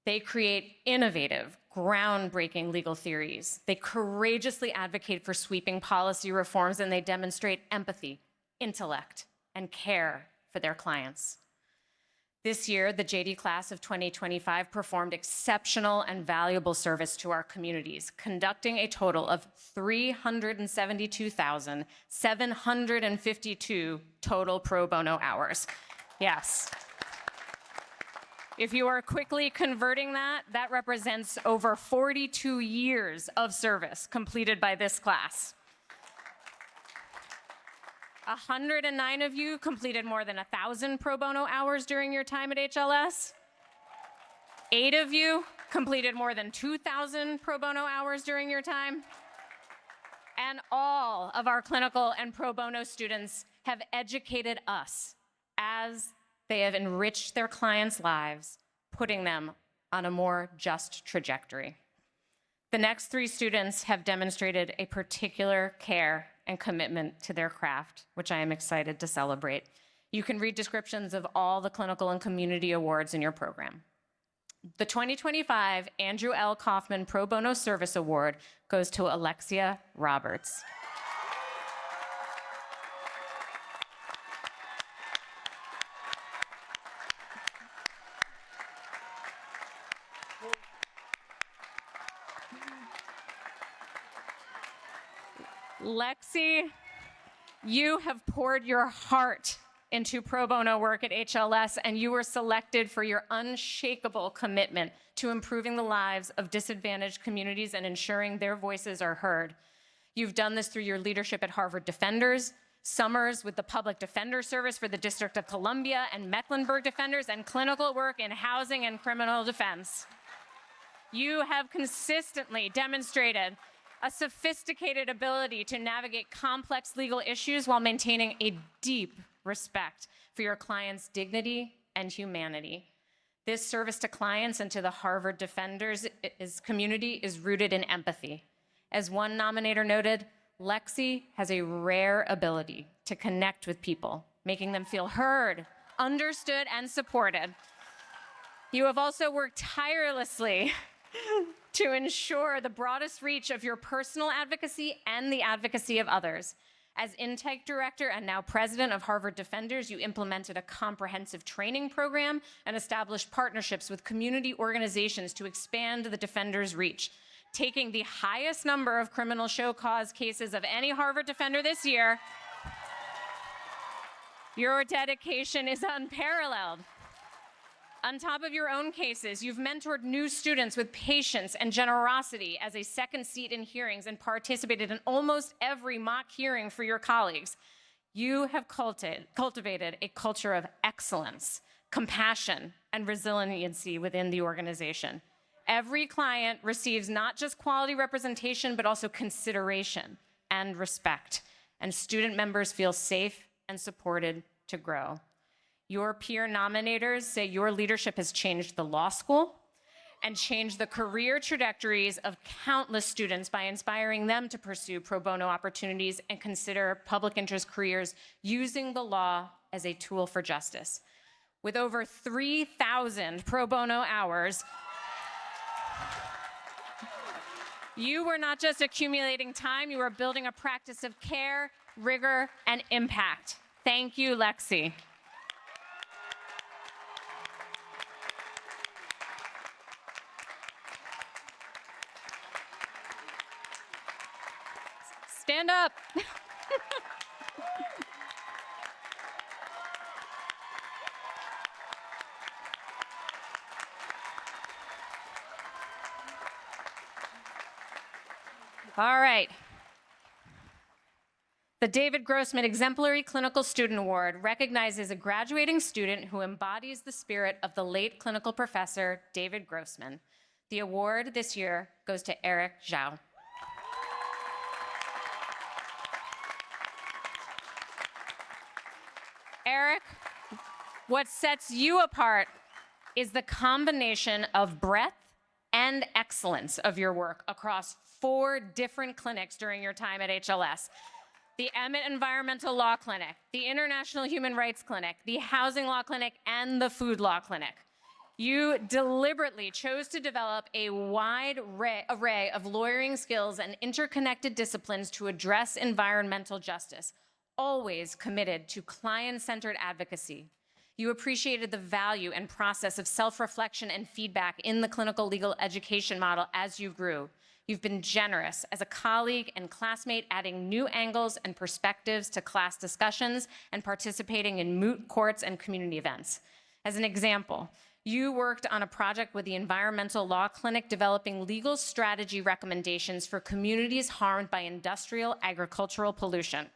They create innovative, groundbreaking legal theories. They courageously advocate for sweeping policy reforms, and they demonstrate empathy, intellect, and care for their clients. This year, the JD class of 2025 performed exceptional and valuable service to our communities, conducting a total of 372,752 total pro bono hours. Yes. If you are quickly converting that, that represents over 42 years of service completed by this class. 109 of you completed more than 1,000 pro bono hours during your time at HLS. 8 of you completed more than 2,000 pro bono hours during your time. And all of our clinical and pro bono students have educated us as they have enriched their clients' lives, putting them on a more just trajectory. The next 3 students have demonstrated a particular care and commitment to their craft, which I am excited to celebrate. You can read descriptions of all the clinical and community awards in your program. The 2025 Andrew L. Kaufman Pro Bono Service Award goes to Alexia Roberts. Lexi, you have poured your heart into pro bono work at HLS, and you were selected for your unshakable commitment to improving the lives of disadvantaged communities and ensuring their voices are heard. You've done this through your leadership at Harvard Defenders, summers with the Public Defender Service for the District of Columbia and Mecklenburg Defenders, and clinical work in housing and criminal defense. You have consistently demonstrated a sophisticated ability to navigate complex legal issues while maintaining a deep respect for your clients' dignity and humanity. This service to clients and to the Harvard Defenders community is rooted in empathy. As one nominator noted, Lexi has a rare ability to connect with people, making them feel heard, understood, and supported. You have also worked tirelessly to ensure the broadest reach of your personal advocacy and the advocacy of others. As intake director and now president of Harvard Defenders, you implemented a comprehensive training program and established partnerships with community organizations to expand the Defenders' reach, taking the highest number of criminal show cause cases of any Harvard Defender this year. Your dedication is unparalleled. On top of your own cases, you've mentored new students with patience and generosity as a second seat in hearings and participated in almost every mock hearing for your colleagues. You have cultivated a culture of excellence, compassion, and resiliency within the organization. Every client receives not just quality representation, but also consideration and respect, and student members feel safe and supported to grow. Your peer nominators say your leadership has changed the law school and changed the career trajectories of countless students by inspiring them to pursue pro bono opportunities and consider public interest careers using the law as a tool for justice. With over 3,000 pro bono hours, you were not just accumulating time, you were building a practice of care, rigor, and impact. Thank you, Lexi. Stand up. All right. The David Grossman Exemplary Clinical Student Award recognizes a graduating student who embodies the spirit of the late clinical professor, David Grossman. The award this year goes to Eric Zhao. Eric, what sets you apart is the combination of breadth and excellence of your work across 4 different clinics during your time at HLS. The Emmett Environmental Law Clinic, the International Human Rights Clinic, the Housing Law Clinic, and the Food Law Clinic. You deliberately chose to develop a wide array of lawyering skills and interconnected disciplines to address environmental justice, always committed to client-centered advocacy. You appreciated the value and process of self-reflection and feedback in the clinical legal education model as you grew. You've been generous as a colleague and classmate, adding new angles and perspectives to class discussions and participating in moot courts and community events. As an example, you worked on a project with the Environmental Law Clinic developing legal strategy recommendations for communities harmed by industrial agricultural pollution.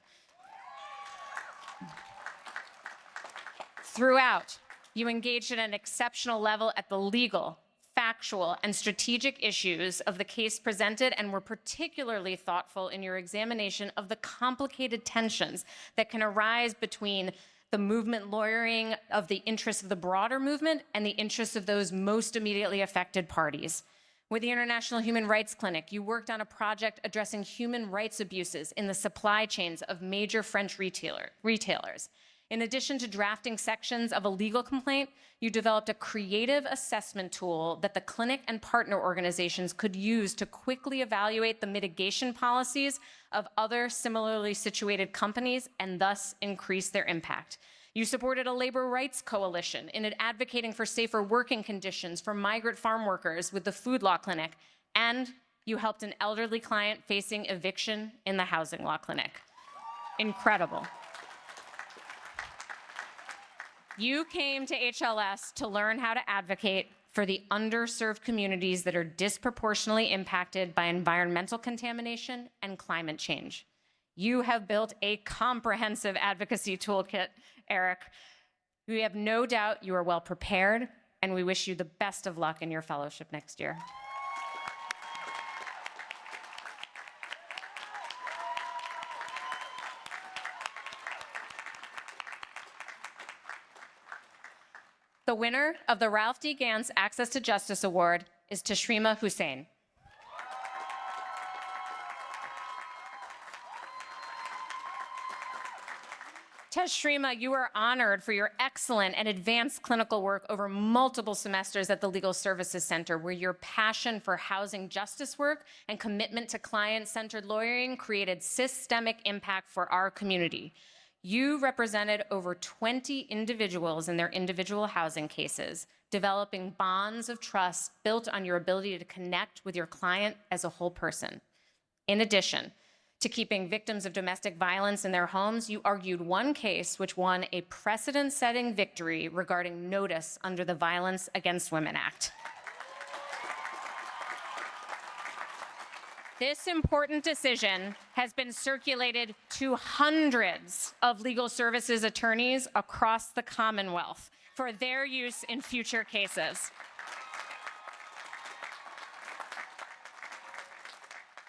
Throughout, you engaged at an exceptional level at the legal, factual, and strategic issues of the case presented, and were particularly thoughtful in your examination of the complicated tensions that can arise between the movement lawyering of the interests of the broader movement and the interests of those most immediately affected parties. With the International Human Rights Clinic, you worked on a project addressing human rights abuses in the supply chains of major French retailers. In addition to drafting sections of a legal complaint, you developed a creative assessment tool that the clinic and partner organizations could use to quickly evaluate the mitigation policies of other similarly situated companies and thus increase their impact. You supported a labor rights coalition in advocating for safer working conditions for migrant farm workers with the Food Law Clinic, and you helped an elderly client facing eviction in the Housing Law Clinic. Incredible. You came to HLS to learn how to advocate for the underserved communities that are disproportionately impacted by environmental contamination and climate change. You have built a comprehensive advocacy toolkit, Eric. We have no doubt you are well prepared, and we wish you the best of luck in your fellowship next year. The winner of the Ralph D. Gantz Access to Justice Award is Tashrima Hussain. Tashrima, you are honored for your excellent and advanced clinical work over multiple semesters at the Legal Services Center, where your passion for housing justice work and commitment to client-centered lawyering created systemic impact for our community. You represented over 20 individuals in their individual housing cases, developing bonds of trust built on your ability to connect with your client as a whole person. In addition to keeping victims of domestic violence in their homes, you argued one case which won a precedent-setting victory regarding notice under the Violence Against Women Act. This important decision has been circulated to hundreds of legal services attorneys across the Commonwealth for their use in future cases.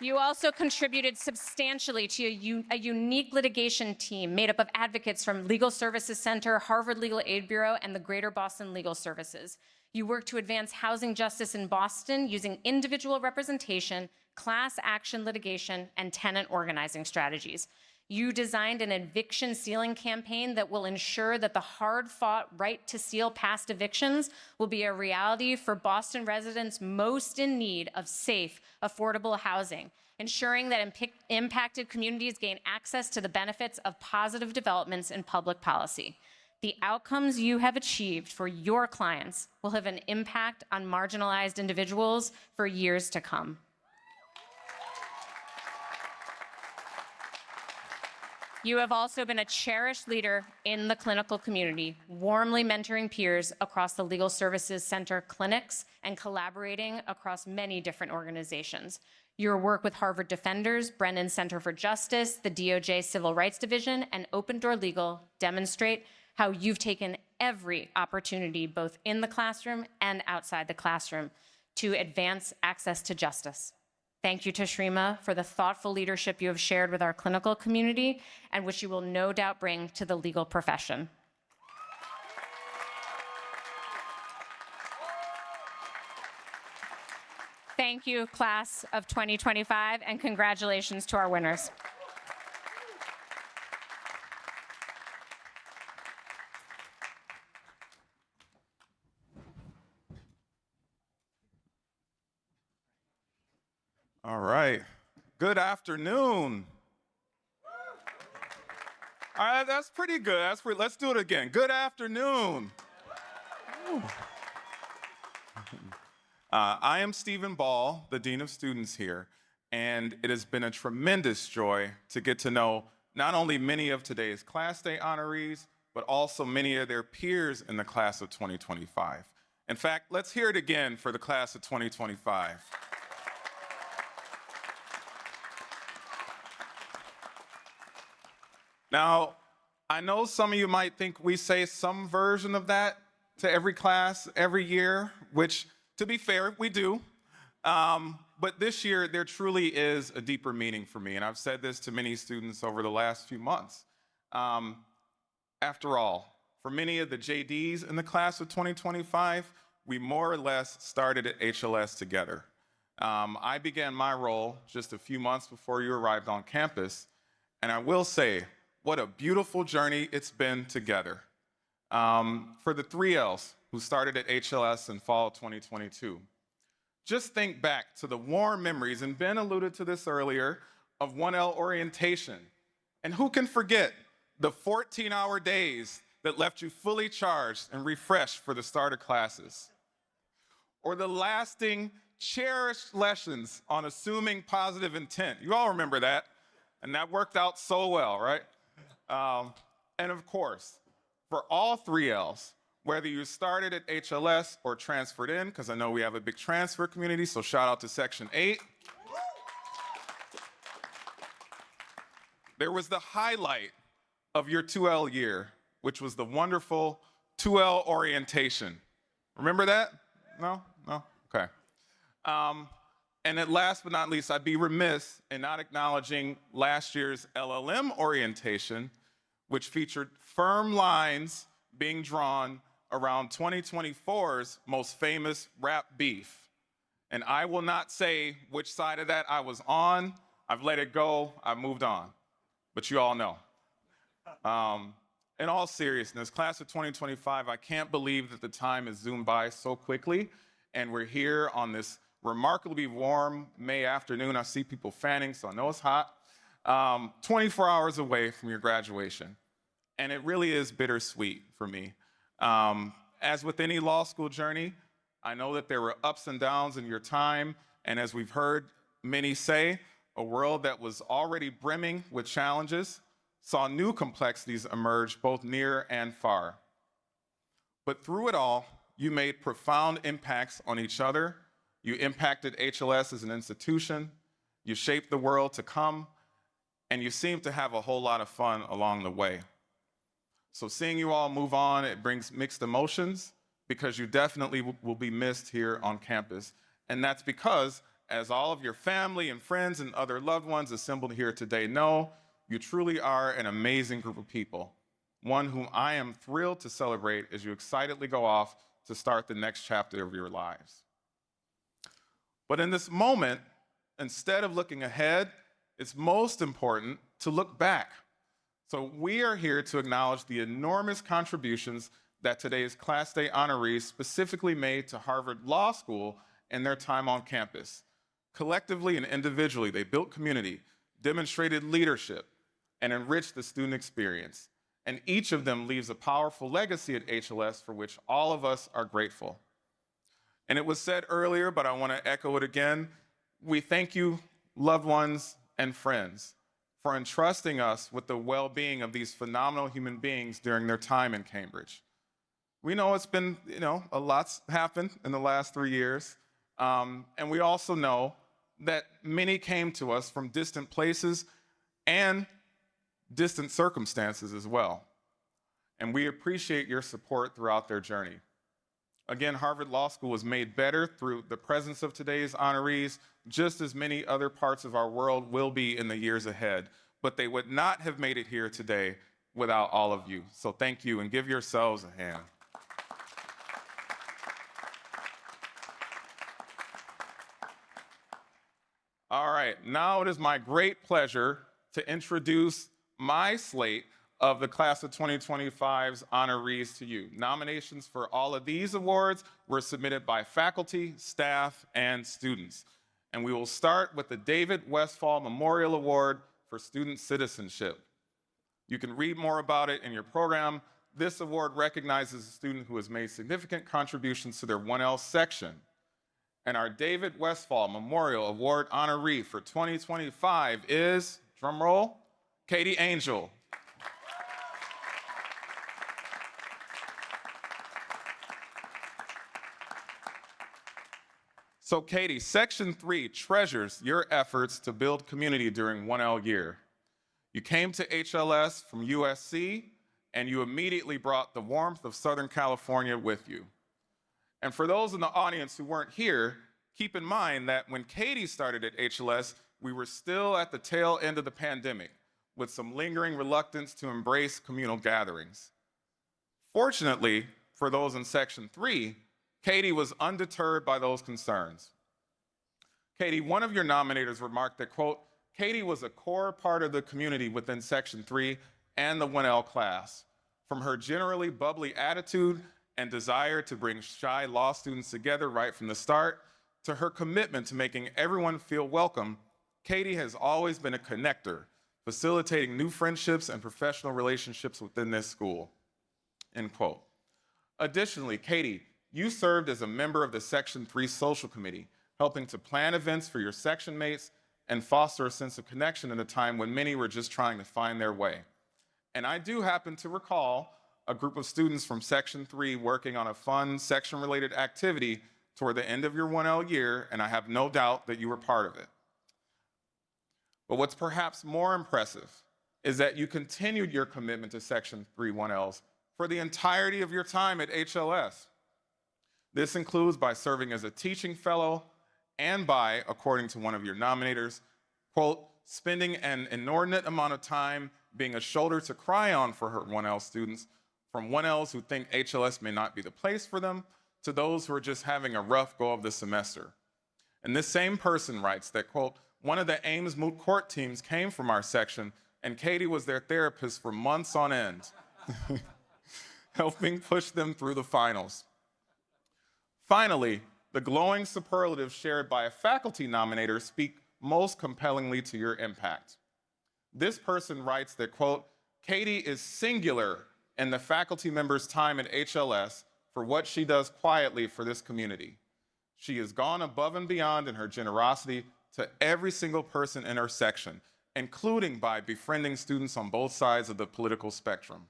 You also contributed substantially to a unique litigation team made up of advocates from Legal Services Center, Harvard Legal Aid Bureau, and the Greater Boston Legal Services. You worked to advance housing justice in Boston using individual representation, class action litigation, and tenant organizing strategies. You designed an eviction sealing campaign that will ensure that the hard-fought right to seal past evictions will be a reality for Boston residents most in need of safe, affordable housing, ensuring that impacted communities gain access to the benefits of positive developments in public policy. The outcomes you have achieved for your clients will have an impact on marginalized individuals for years to come. You have also been a cherished leader in the clinical community, warmly mentoring peers across the Legal Services Center clinics and collaborating across many different organizations. Your work with Harvard Defenders, Brennan Center for Justice, the DOJ Civil Rights Division, and Open Door Legal demonstrate how you've taken every opportunity, both in the classroom and outside the classroom, to advance access to justice. Thank you to Shrima for the thoughtful leadership you have shared with our clinical community and which you will no doubt bring to the legal profession. Thank you, class of 2025, and congratulations to our winners. All right. Good afternoon. All right, that's pretty good. Let's do it again. Good afternoon. I am Stephen Ball, the Dean of Students here, and it has been a tremendous joy to get to know not only many of today's Class Day honorees, but also many of their peers in the class of 2025. In fact, let's hear it again for the class of 2025. Now, I know some of you might think we say some version of that to every class every year, which, to be fair, we do. But this year, there truly is a deeper meaning for me, and I've said this to many students over the last few months. After all, for many of the JDs in the class of 2025, we more or less started at HLS together. I began my role just a few months before you arrived on campus, and I will say, what a beautiful journey it's been together. For the 3Ls who started at HLS in fall 2022, just think back to the warm memories, and Ben alluded to this earlier, of 1L orientation. And who can forget the 14-hour days that left you fully charged and refreshed for the starter classes? Or the lasting, cherished lessons on assuming positive intent. You all remember that, and that worked out so well, right? And of course, for all 3Ls, whether you started at HLS or transferred in, because I know we have a big transfer community, so shout out to Section 8. There was the highlight of your 2L year, which was the wonderful 2L orientation. Remember that? No? No? Okay. And at last but not least, I'd be remiss in not acknowledging last year's LLM orientation, which featured firm lines being drawn around 2024's most famous rap beef. And I will not say which side of that I was on. I've let it go. I've moved on. But you all know. In all seriousness, class of 2025, I can't believe that the time has zoomed by so quickly, and we're here on this remarkably warm May afternoon. I see people fanning, so I know it's hot. 24 hours away from your graduation. And it really is bittersweet for me. As with any law school journey, I know that there were ups and downs in your time, and as we've heard many say, a world that was already brimming with challenges saw new complexities emerge both near and far. But through it all, you made profound impacts on each other. You impacted HLS as an institution, you shaped the world to come, and you seem to have a whole lot of fun along the way. So seeing you all move on, it brings mixed emotions, because you definitely will be missed here on campus. And that's because, as all of your family and friends and other loved ones assembled here today know, you truly are an amazing group of people, one whom I am thrilled to celebrate as you excitedly go off to start the next chapter of your lives. But in this moment, instead of looking ahead, it's most important to look back. So we are here to acknowledge the enormous contributions that today's Class Day honorees specifically made to Harvard Law School in their time on campus. Collectively and individually, they built community, demonstrated leadership, and enriched the student experience. And each of them leaves a powerful legacy at HLS for which all of us are grateful. And it was said earlier, but I want to echo it again. We thank you, loved ones and friends, for entrusting us with the well-being of these phenomenal human beings during their time in Cambridge. We know it's been, a lot's happened in the last 3 years. And we also know that many came to us from distant places and distant circumstances as well. And we appreciate your support throughout their journey. Again, Harvard Law School was made better through the presence of today's honorees, just as many other parts of our world will be in the years ahead. But they would not have made it here today without all of you. So thank you, and give yourselves a hand. All right, now it is my great pleasure to introduce my slate of the class of 2025's honorees to you. Nominations for all of these awards were submitted by faculty, staff, and students. And we will start with the David Westfall Memorial Award for Student Citizenship. You can read more about it in your program. This award recognizes a student who has made significant contributions to their 1L section. And our David Westfall Memorial Award honoree for 2025 is, drum roll, Katie Angel. So Katie, Section 3 treasures your efforts to build community during 1L year. You came to HLS from USC, and you immediately brought the warmth of Southern California with you. And for those in the audience who weren't here, keep in mind that when Katie started at HLS, we were still at the tail end of the pandemic, with some lingering reluctance to embrace communal gatherings. Fortunately, for those in Section 3, Katie was undeterred by those concerns. Katie, one of your nominators remarked that, quote, Katie was a core part of the community within Section 3 and the 1L class. From her generally bubbly attitude and desire to bring shy law students together right from the start, to her commitment to making everyone feel welcome, Katie has always been a connector, facilitating new friendships and professional relationships within this school, end quote. Additionally, Katie, you served as a member of the Section 3 Social Committee, helping to plan events for your section mates and foster a sense of connection in a time when many were just trying to find their way. And I do happen to recall a group of students from Section 3 working on a fun section-related activity toward the end of your 1L year, and I have no doubt that you were part of it. But what's perhaps more impressive is that you continued your commitment to Section 3 1Ls for the entirety of your time at HLS. This includes by serving as a teaching fellow and by, according to one of your nominators, quote, spending an inordinate amount of time being a shoulder to cry on for her 1L students, from 1Ls who think HLS may not be the place for them, to those who are just having a rough go of the semester. And this same person writes that, quote, one of the Ames Moot Court teams came from our section, and Katie was their therapist for months on end, helping push them through the finals. Finally, the glowing superlatives shared by a faculty nominator speak most compellingly to your impact. This person writes that, quote, Katie is singular in the faculty member's time at HLS for what she does quietly for this community. She has gone above and beyond in her generosity to every single person in her section, including by befriending students on both sides of the political spectrum.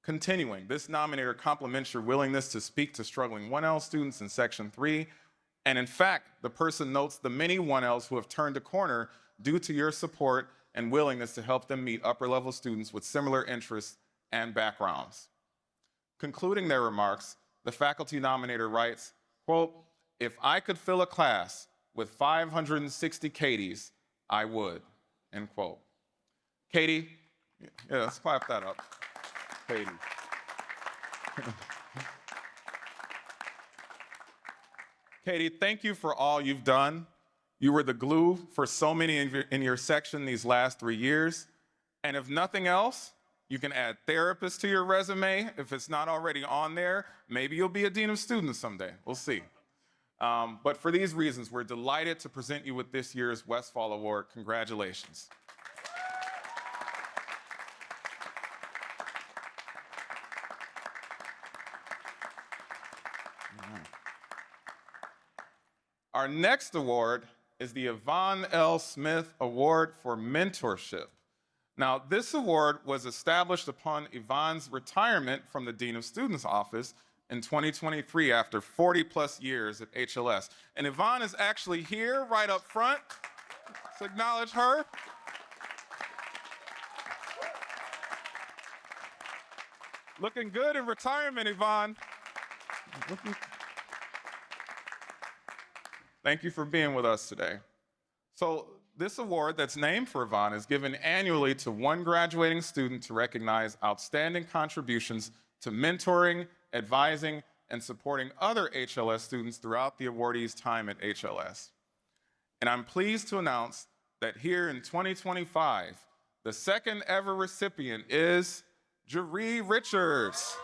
Continuing, this nominator compliments your willingness to speak to struggling 1L students in Section 3, and in fact, the person notes the many 1Ls who have turned a corner due to your support and willingness to help them meet upper-level students with similar interests and backgrounds. Concluding their remarks, the faculty nominator writes, quote, if I could fill a class with 560 Katies, I would, end quote. Katie, yeah, let's clap that up. Katie. Katie, thank you for all you've done. You were the glue for so many in your section these last 3 years. And if nothing else, you can add therapists to your resume. If it's not already on there, maybe you'll be a dean of students someday. We'll see. But for these reasons, we're delighted to present you with this year's Westfall Award. Congratulations. Our next award is the Yvonne L. Smith Award for Mentorship. Now, this award was established upon Yvonne's retirement from the Dean of Students office in 2023 after 40 plus years at HLS. And Yvonne is actually here right up front. Let's acknowledge her. Looking good in retirement, Yvonne. Thank you for being with us today. So this award that's named for Yvonne is given annually to one graduating student to recognize outstanding contributions to mentoring, advising, and supporting other HLS students throughout the awardee's time at HLS. And I'm pleased to announce that here in 2025, the second ever recipient is Jeree Richards.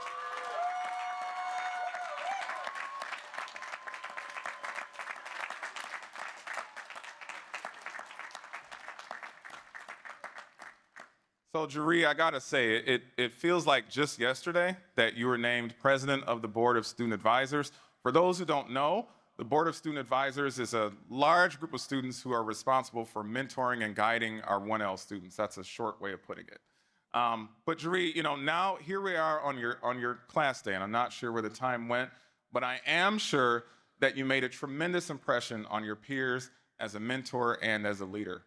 So Jeree, I gotta say, it feels like just yesterday that you were named president of the Board of Student Advisors. For those who don't know, the Board of Student Advisors is a large group of students who are responsible for mentoring and guiding our 1L students. That's a short way of putting it. But Jeree, now here we are on your class day, and I'm not sure where the time went, but I am sure that you made a tremendous impression on your peers as a mentor and as a leader.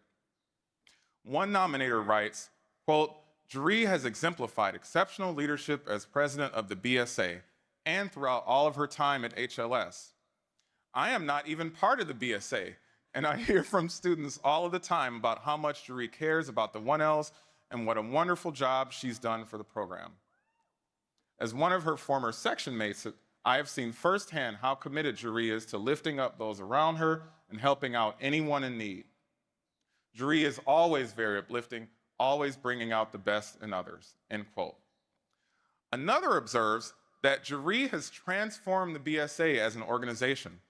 One nominator writes, quote, Jeree has exemplified exceptional leadership as president of the BSA and throughout all of her time at HLS. I am not even part of the BSA, and I hear from students all of the time about how much Jeree cares about the 1Ls and what a wonderful job she's done for the program. As one of her former section mates, I have seen firsthand how committed Jeree is to lifting up those around her and helping out anyone in need. Jeree is always very uplifting, always bringing out the best in others, end quote. Another observes that Jeree has transformed the BSA as an organization.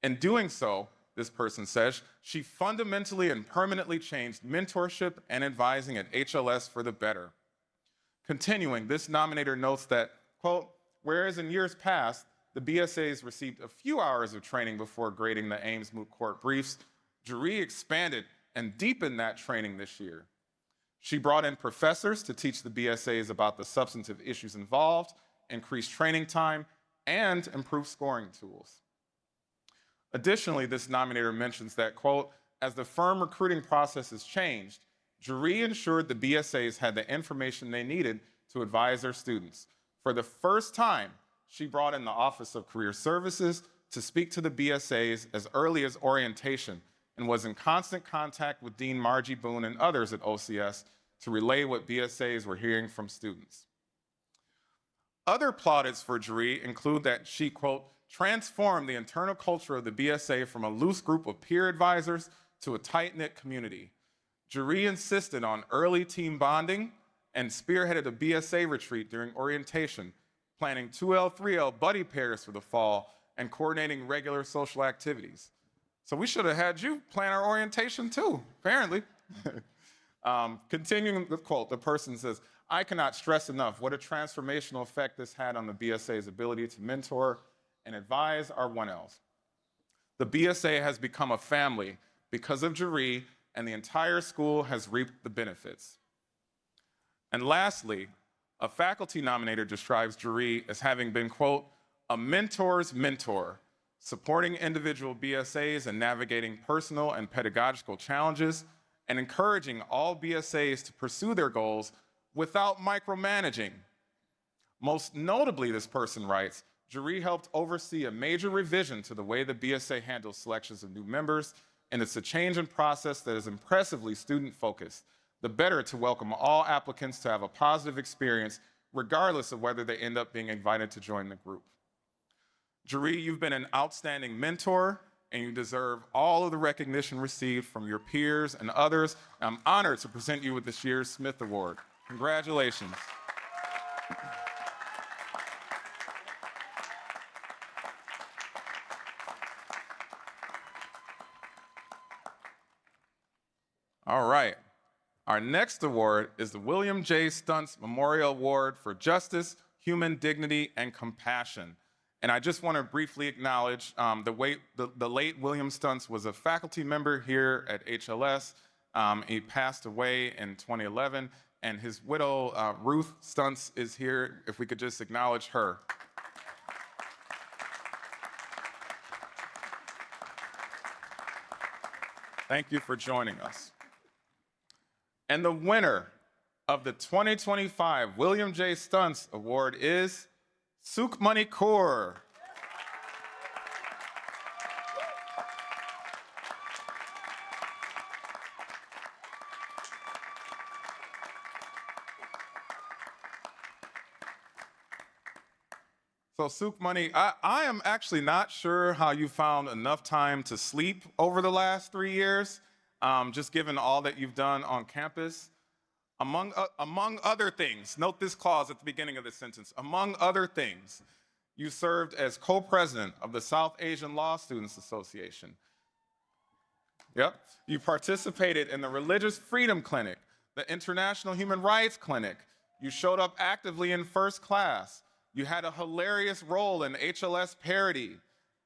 In doing so, this person says, she fundamentally and permanently changed mentorship and advising at HLS for the better. Continuing, this nominator notes that, quote, whereas in years past, the BSAs received a few hours of training before grading the Ames Moot Court briefs, Jeree expanded and deepened that training this year. She brought in professors to teach the BSAs about the substantive issues involved, increased training time, and improved scoring tools. Additionally, this nominator mentions that, quote, as the firm recruiting process has changed, Jeree ensured the BSAs had the information they needed to advise their students. For the first time, she brought in the Office of Career Services to speak to the BSAs as early as orientation and was in constant contact with Dean Margie Boone and others at OCS to relay what BSAs were hearing from students. Other plaudits for Jeree include that she, quote, transformed the internal culture of the BSA from a loose group of peer advisors to a tight-knit community. Jeree insisted on early team bonding and spearheaded a BSA retreat during orientation, planning 2L, 3L buddy pairs for the fall and coordinating regular social activities. So we should have had you plan our orientation too, apparently. Continuing the quote, the person says, I cannot stress enough what a transformational effect this had on the BSA's ability to mentor and advise our 1Ls. The BSA has become a family because of Jeree, and the entire school has reaped the benefits. And lastly, a faculty nominator describes Jeree as having been, quote, a mentor's mentor, supporting individual BSAs and navigating personal and pedagogical challenges, and encouraging all BSAs to pursue their goals without micromanaging. Most notably, this person writes, Jeree helped oversee a major revision to the way the BSA handles selections of new members, and it's a change in process that is impressively student-focused, the better to welcome all applicants to have a positive experience, regardless of whether they end up being invited to join the group. Jeree, you've been an outstanding mentor, and you deserve all of the recognition received from your peers and others. I'm honored to present you with this year's Smith Award. Congratulations. All right. Our next award is the William J. Stuntz Memorial Award for Justice, Human Dignity, and Compassion. And I just want to briefly acknowledge the late William Stuntz was a faculty member here at HLS. He passed away in 2011, and his widow, Ruth Stuntz, is here. If we could just acknowledge her. Thank you for joining us. And the winner of the 2025 William J. Stuntz Award is Sukmani Kaur. So Sukmani, I am actually not sure how you found enough time to sleep over the last 3 years, just given all that you've done on campus. Among other things, note this clause at the beginning of this sentence, among other things, you served as co-president of the South Asian Law Students Association. Yep. You participated in the Religious Freedom Clinic, the International Human Rights Clinic. You showed up actively in first class. You had a hilarious role in HLS Parody.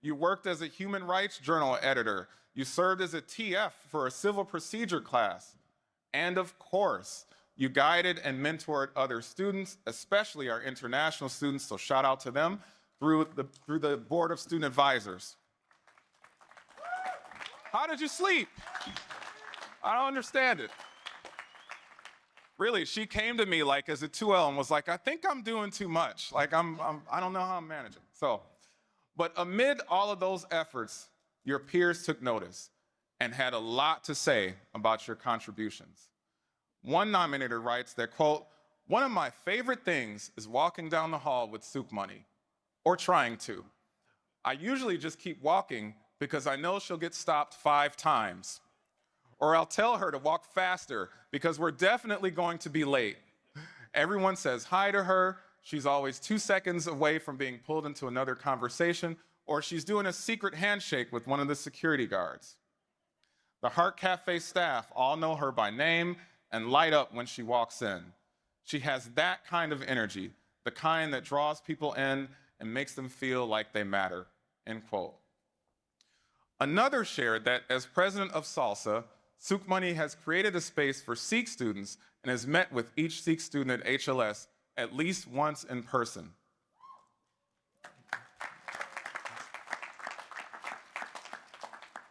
You worked as a human rights journal editor. You served as a TF for a civil procedure class. And of course, you guided and mentored other students, especially our international students, so shout out to them, through the Board of Student Advisors. How did you sleep? I don't understand it. Really, she came to me like as a 2L and was like, I think I'm doing too much. Like I don't know how I'm managing. But amid all of those efforts, your peers took notice and had a lot to say about your contributions. One nominator writes that, quote, one of my favorite things is walking down the hall with Sukmani, or trying to. I usually just keep walking because I know she'll get stopped 5 times. Or I'll tell her to walk faster because we're definitely going to be late. Everyone says hi to her. She's always 2 seconds away from being pulled into another conversation, or she's doing a secret handshake with one of the security guards. The Heart Cafe staff all know her by name and light up when she walks in. She has that kind of energy, the kind that draws people in and makes them feel like they matter, end quote. Another shared that as president of SALSA, Sukmani has created a space for Sikh students and has met with each Sikh student at HLS at least once in person.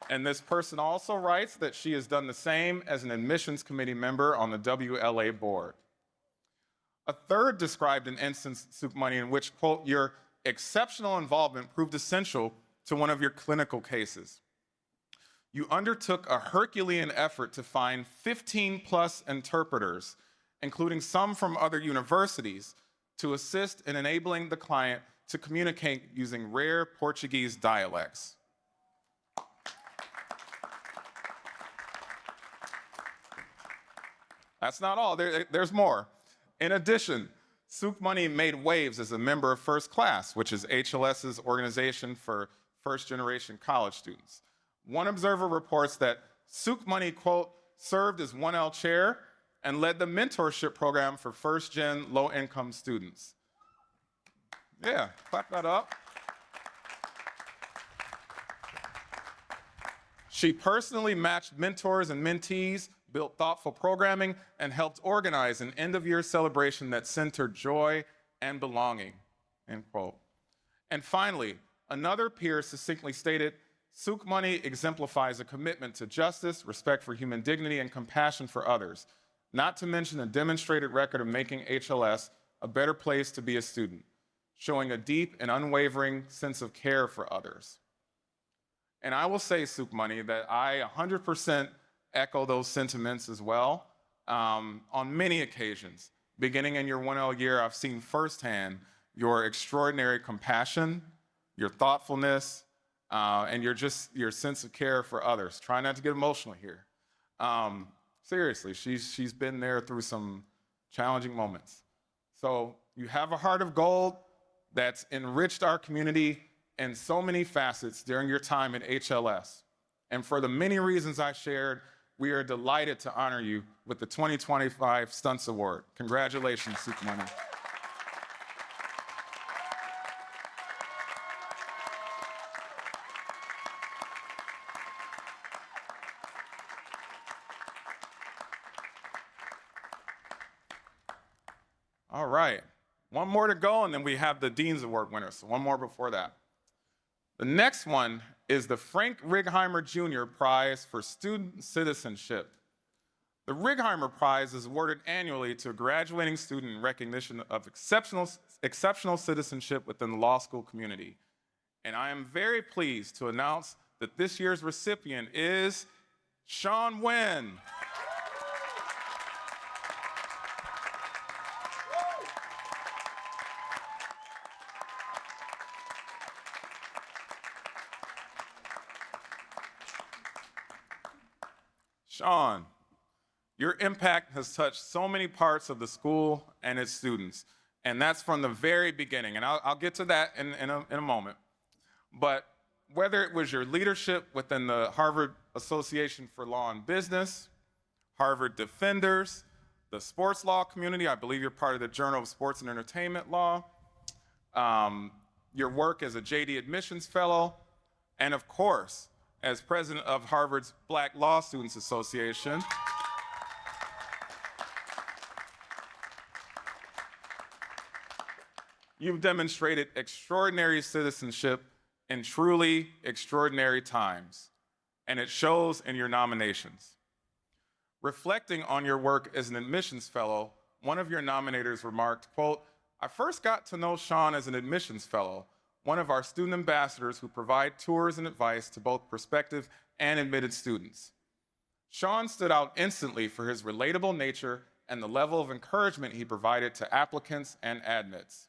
And this person also writes that she has done the same as an admissions committee member on the WLA board. A third described an instance, Sukmani, in which, quote, your exceptional involvement proved essential to one of your clinical cases. You undertook a Herculean effort to find 15+ interpreters, including some from other universities, to assist in enabling the client to communicate using rare Portuguese dialects. That's not all, there's more. In addition, Sukmani made waves as a member of First Class, which is HLS's organization for first-generation college students. One observer reports that Sukmani, quote, served as 1L chair and led the mentorship program for first-gen low-income students. Yeah, clap that up. She personally matched mentors and mentees, built thoughtful programming, and helped organize an end-of-year celebration that centered joy and belonging, end quote. And finally, another peer succinctly stated, Sukmani exemplifies a commitment to justice, respect for human dignity, and compassion for others, not to mention a demonstrated record of making HLS a better place to be a student, showing a deep and unwavering sense of care for others. And I will say, Sukmani, that I 100% echo those sentiments as well. On many occasions, beginning in your 1L year, I've seen firsthand your extraordinary compassion, your thoughtfulness, and your sense of care for others. Try not to get emotional here. Seriously, she's been there through some challenging moments. So you have a heart of gold that's enriched our community in so many facets during your time at HLS. And for the many reasons I shared, we are delighted to honor you with the 2025 Stuntz Award. Congratulations, Sukmani. All right, one more to go, and then we have the Dean's Award winners. So one more before that. The next one is the Frank Righeimer Jr. Prize for Student Citizenship. The Righeimer Prize is awarded annually to a graduating student in recognition of exceptional citizenship within the law school community. And I am very pleased to announce that this year's recipient is Sean Wen. Sean, your impact has touched so many parts of the school and its students, and that's from the very beginning, and I'll get to that in a moment. But whether it was your leadership within the Harvard Association for Law and Business, Harvard Defenders, the sports law community, I believe you're part of the Journal of Sports and Entertainment Law, your work as a JD Admissions Fellow, and of course, as president of Harvard's Black Law Students Association. You've demonstrated extraordinary citizenship in truly extraordinary times, and it shows in your nominations. Reflecting on your work as an admissions fellow, one of your nominators remarked, quote, "I first got to know Sean as an admissions fellow, one of our student ambassadors who provide tours and advice to both prospective and admitted students. Sean stood out instantly for his relatable nature and the level of encouragement he provided to applicants and admits.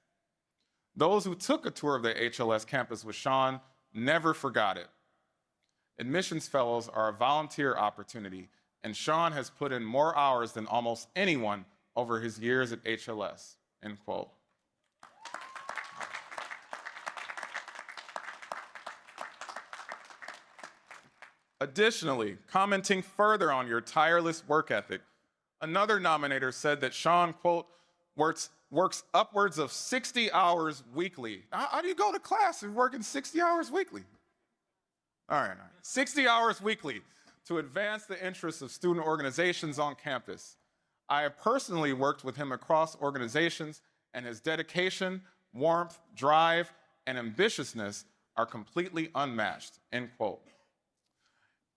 Those who took a tour of the HLS campus with Sean never forgot it. Admissions fellows are a volunteer opportunity, and Sean has put in more hours than almost anyone over his years at HLS," end quote. Additionally, commenting further on your tireless work ethic, another nominator said that Sean, quote, works upwards of 60 hours weekly. How do you go to class if you're working 60 hours weekly? All right. 60 hours weekly to advance the interests of student organizations on campus. I have personally worked with him across organizations, and his dedication, warmth, drive, and ambitiousness are completely unmatched, end quote.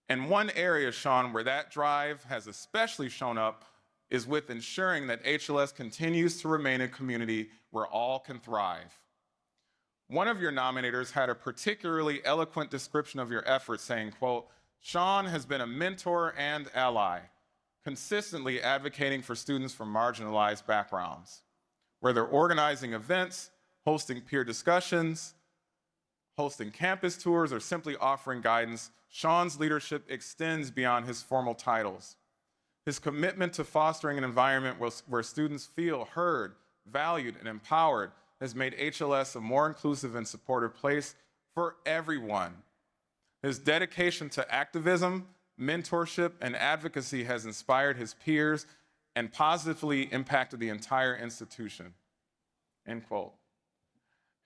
And one area, Sean, where that drive has especially shown up is with ensuring that HLS continues to remain a community where all can thrive. One of your nominators had a particularly eloquent description of your efforts, saying, quote, "Sean has been a mentor and ally, consistently advocating for students from marginalized backgrounds. Whether organizing events, hosting peer discussions, hosting campus tours, or simply offering guidance, Sean's leadership extends beyond his formal titles. His commitment to fostering an environment where students feel heard, valued, and empowered has made HLS a more inclusive and supportive place for everyone. His dedication to activism, mentorship, and advocacy has inspired his peers and positively impacted the entire institution," end quote.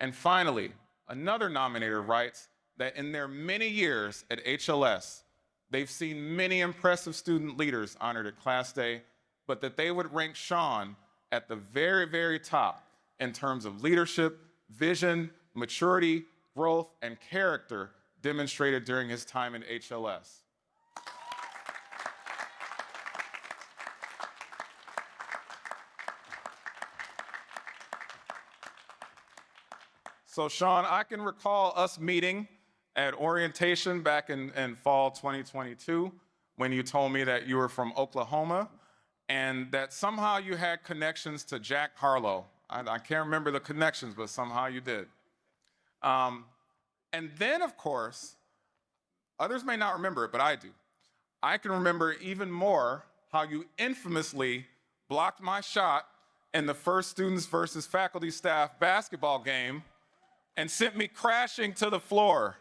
And finally, another nominator writes that in their many years at HLS, they've seen many impressive student leaders honored at Class Day, but that they would rank Sean at the very, very top in terms of leadership, vision, maturity, growth, and character demonstrated during his time in HLS. So Sean, I can recall us meeting at orientation back in fall 2022 when you told me that you were from Oklahoma and that somehow you had connections to Jack Harlow. I can't remember the connections, but somehow you did. And then, of course, others may not remember it, but I do. I can remember even more how you infamously blocked my shot in the first students versus faculty staff basketball game and sent me crashing to the floor.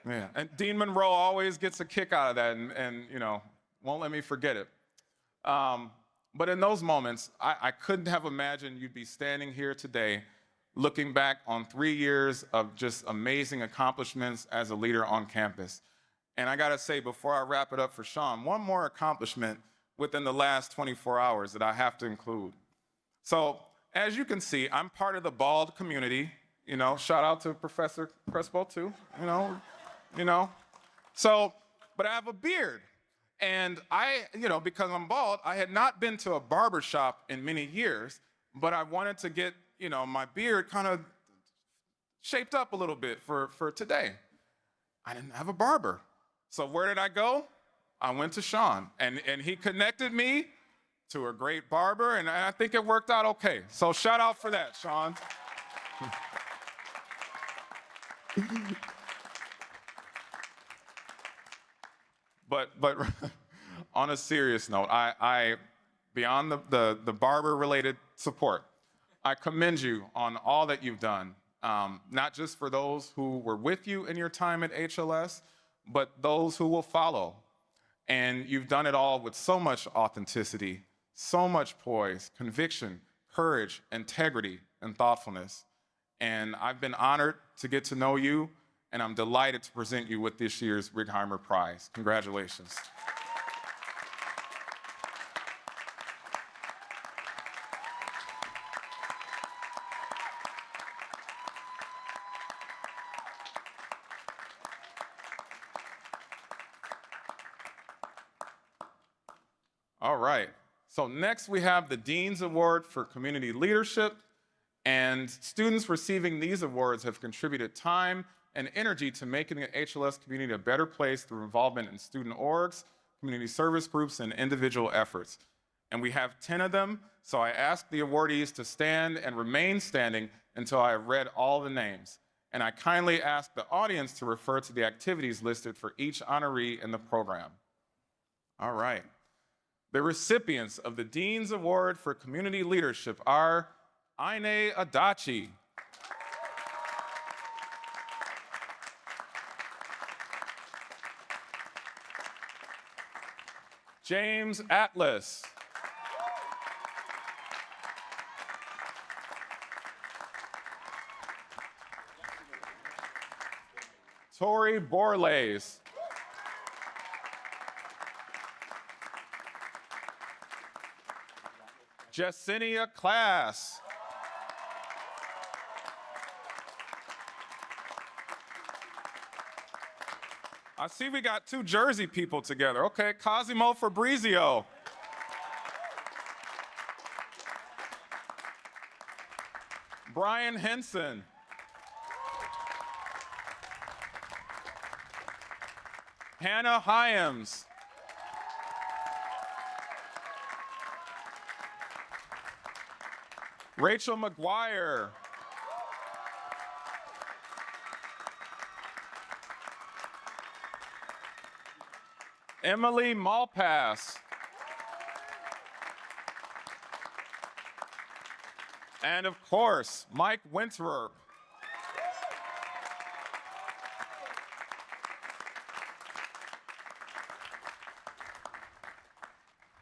Yeah, and Dean Monroe always gets a kick out of that and you know, won't let me forget it. But in those moments, I couldn't have imagined you'd be standing here today looking back on 3 years of just amazing accomplishments as a leader on campus. And I gotta say, before I wrap it up for Sean, one more accomplishment within the last 24 hours that I have to include. So, as you can see, I'm part of the BALD community, You know, shout out to Professor Crespo too, you know. So, but I have a beard. And I, because I'm bald, I had not been to a barber shop in many years, but I wanted to get, my beard kind of shaped up a little bit for today. I didn't have a barber. So where did I go? I went to Sean, and he connected me to a great barber, and I think it worked out okay. So shout out for that, Sean. But on a serious note, I beyond the barber-related support, I commend you on all that you've done, not just for those who were with you in your time at HLS, but those who will follow. And you've done it all with so much authenticity, so much poise, conviction, courage, integrity, and thoughtfulness. And I've been honored to get to know you, and I'm delighted to present you with this year's Righeimer Prize. Congratulations. All right, so next we have the Dean's Award for Community Leadership, and students receiving these awards have contributed time and energy to making the HLS community a better place through involvement in student orgs, community service groups, and individual efforts. And we have 10 of them, so I ask the awardees to stand and remain standing until I have read all the names. And I kindly ask the audience to refer to the activities listed for each honoree in the program. All right. The recipients of the Dean's Award for Community Leadership are Ine Adachi, James Atlas, Tori Borlays, Jessinia Class, I see we got two Jersey people together. Okay, Cosimo Fabrizio. Brian Henson. Hannah Hyams. Rachel McGuire. Emily Malpass. And of course, Mike Winthrop.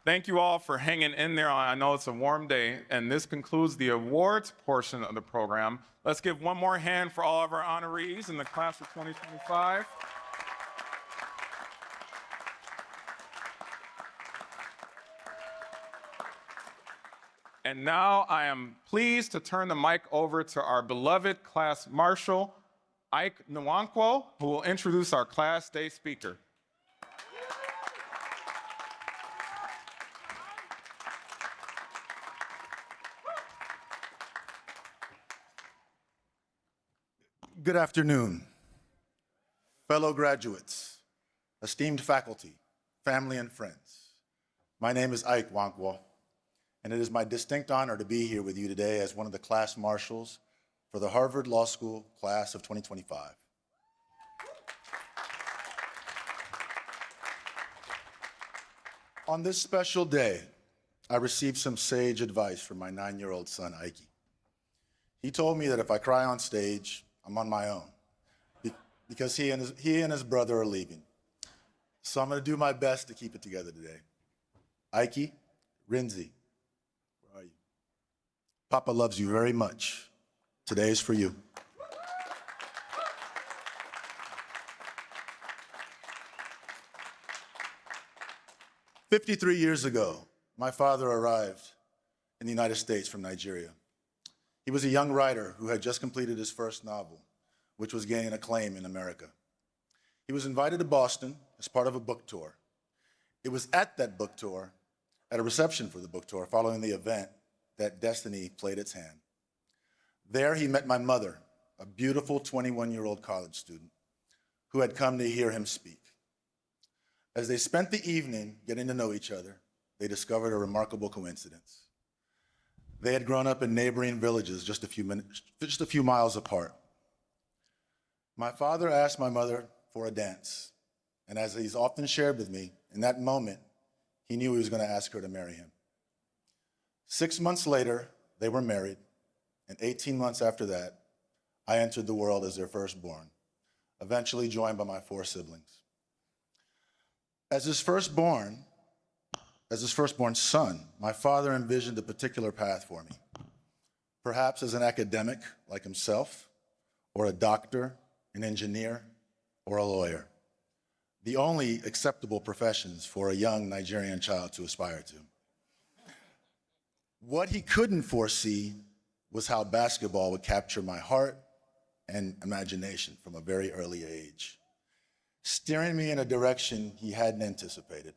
Thank you all for hanging in there. I know it's a warm day, and this concludes the awards portion of the program. Let's give one more hand for all of our honorees in the class of 2025. And now I am pleased to turn the mic over to our beloved class marshal, Ike Nwankwo, who will introduce our class day speaker. Good afternoon, fellow graduates, esteemed faculty, family, and friends. My name is Ike Nwankwo, and it is my distinct honor to be here with you today as one of the class marshals for the Harvard Law School class of 2025. On this special day, I received some sage advice from my 9-year-old son, Ike. He told me that if I cry on stage, I'm on my own, because he and his brother are leaving. So I'm going to do my best to keep it together today. Ike, Rinzi, where are you? Papa loves you very much. Today is for you. "53 years ago, my father arrived in the United States from Nigeria. He was a young writer who had just completed his first novel, which was gaining acclaim in America. He was invited to Boston as part of a book tour. It was at that book tour, at a reception for the book tour following the event, that destiny played its hand. There he met my mother, a beautiful 21-year-old college student who had come to hear him speak. As they spent the evening getting to know each other, they discovered a remarkable coincidence. They had grown up in neighboring villages just a few miles apart. My father asked my mother for a dance, and as he's often shared with me, in that moment, he knew he was going to ask her to marry him. 6 months later, they were married, and 18 months after that, I entered the world as their firstborn, eventually joined by my 4 siblings. As his firstborn son, my father envisioned a particular path for me, perhaps as an academic like himself, or a doctor, an engineer, or a lawyer, the only acceptable professions for a young Nigerian child to aspire to. What he couldn't foresee was how basketball would capture my heart and imagination from a very early age, steering me in a direction he hadn't anticipated.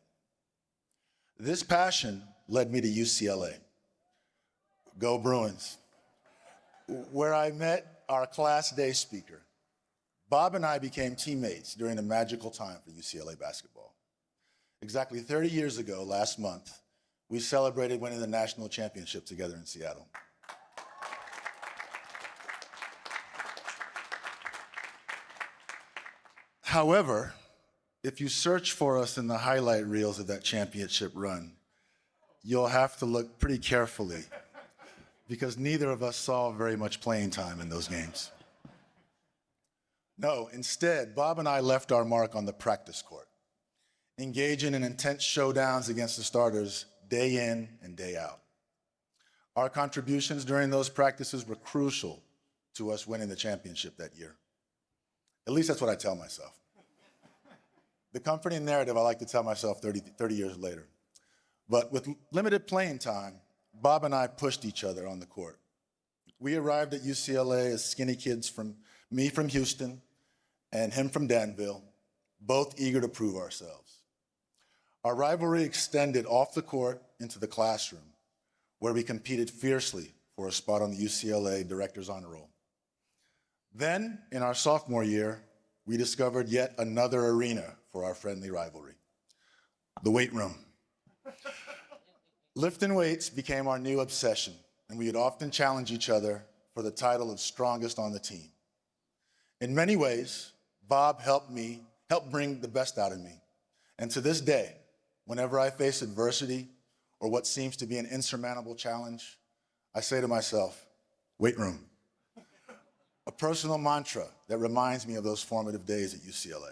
This passion led me to UCLA, go Bruins, where I met our class day speaker. Bob and I became teammates during a magical time for UCLA basketball. Exactly 30 years ago, last month, we celebrated winning the national championship together in Seattle. However, if you search for us in the highlight reels of that championship run, you'll have to look pretty carefully because neither of us saw very much playing time in those games. No, instead, Bob and I left our mark on the practice court, engaging in intense showdowns against the starters day in and day out. Our contributions during those practices were crucial to us winning the championship that year. At least that's what I tell myself. The comforting narrative I like to tell myself 30 years later. But with limited playing time, Bob and I pushed each other on the court. We arrived at UCLA as skinny kids me from Houston and him from Danville, both eager to prove ourselves. Our rivalry extended off the court into the classroom, where we competed fiercely for a spot on the UCLA Director's Honor Roll. Then, in our sophomore year, we discovered yet another arena for our friendly rivalry, the weight room. Lifting weights became our new obsession, and we would often challenge each other for the title of strongest on the team. In many ways, Bob helped bring the best out of me. And to this day, whenever I face adversity or what seems to be an insurmountable challenge, I say to myself, weight room. A personal mantra that reminds me of those formative days at UCLA.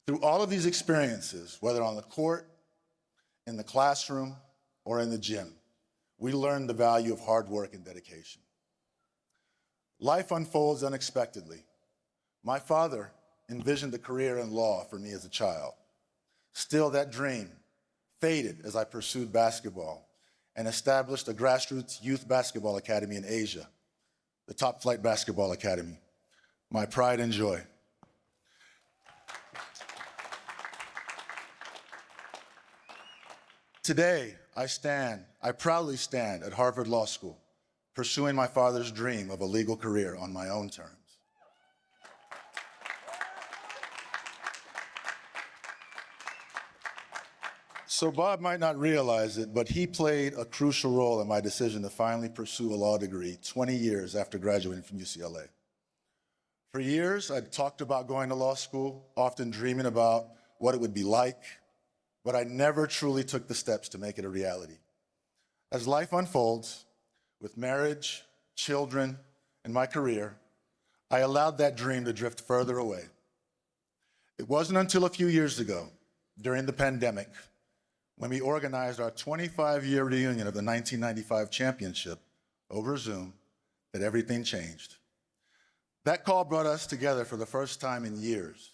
Through all of these experiences, whether on the court, in the classroom, or in the gym, we learn the value of hard work and dedication. Life unfolds unexpectedly. My father envisioned a career in law for me as a child. Still, that dream faded as I pursued basketball and established a grassroots youth basketball academy in Asia, the Top Flight Basketball Academy, my pride and joy. Today, I proudly stand at Harvard Law School, pursuing my father's dream of a legal career on my own terms. So Bob might not realize it, but he played a crucial role in my decision to finally pursue a law degree 20 years after graduating from UCLA. For years, I'd talked about going to law school, often dreaming about what it would be like, but I never truly took the steps to make it a reality. As life unfolds, with marriage, children, and my career, I allowed that dream to drift further away. It wasn't until a few years ago, during the pandemic, when we organized our 25-year reunion of the 1995 championship over Zoom, that everything changed. That call brought us together for the first time in years.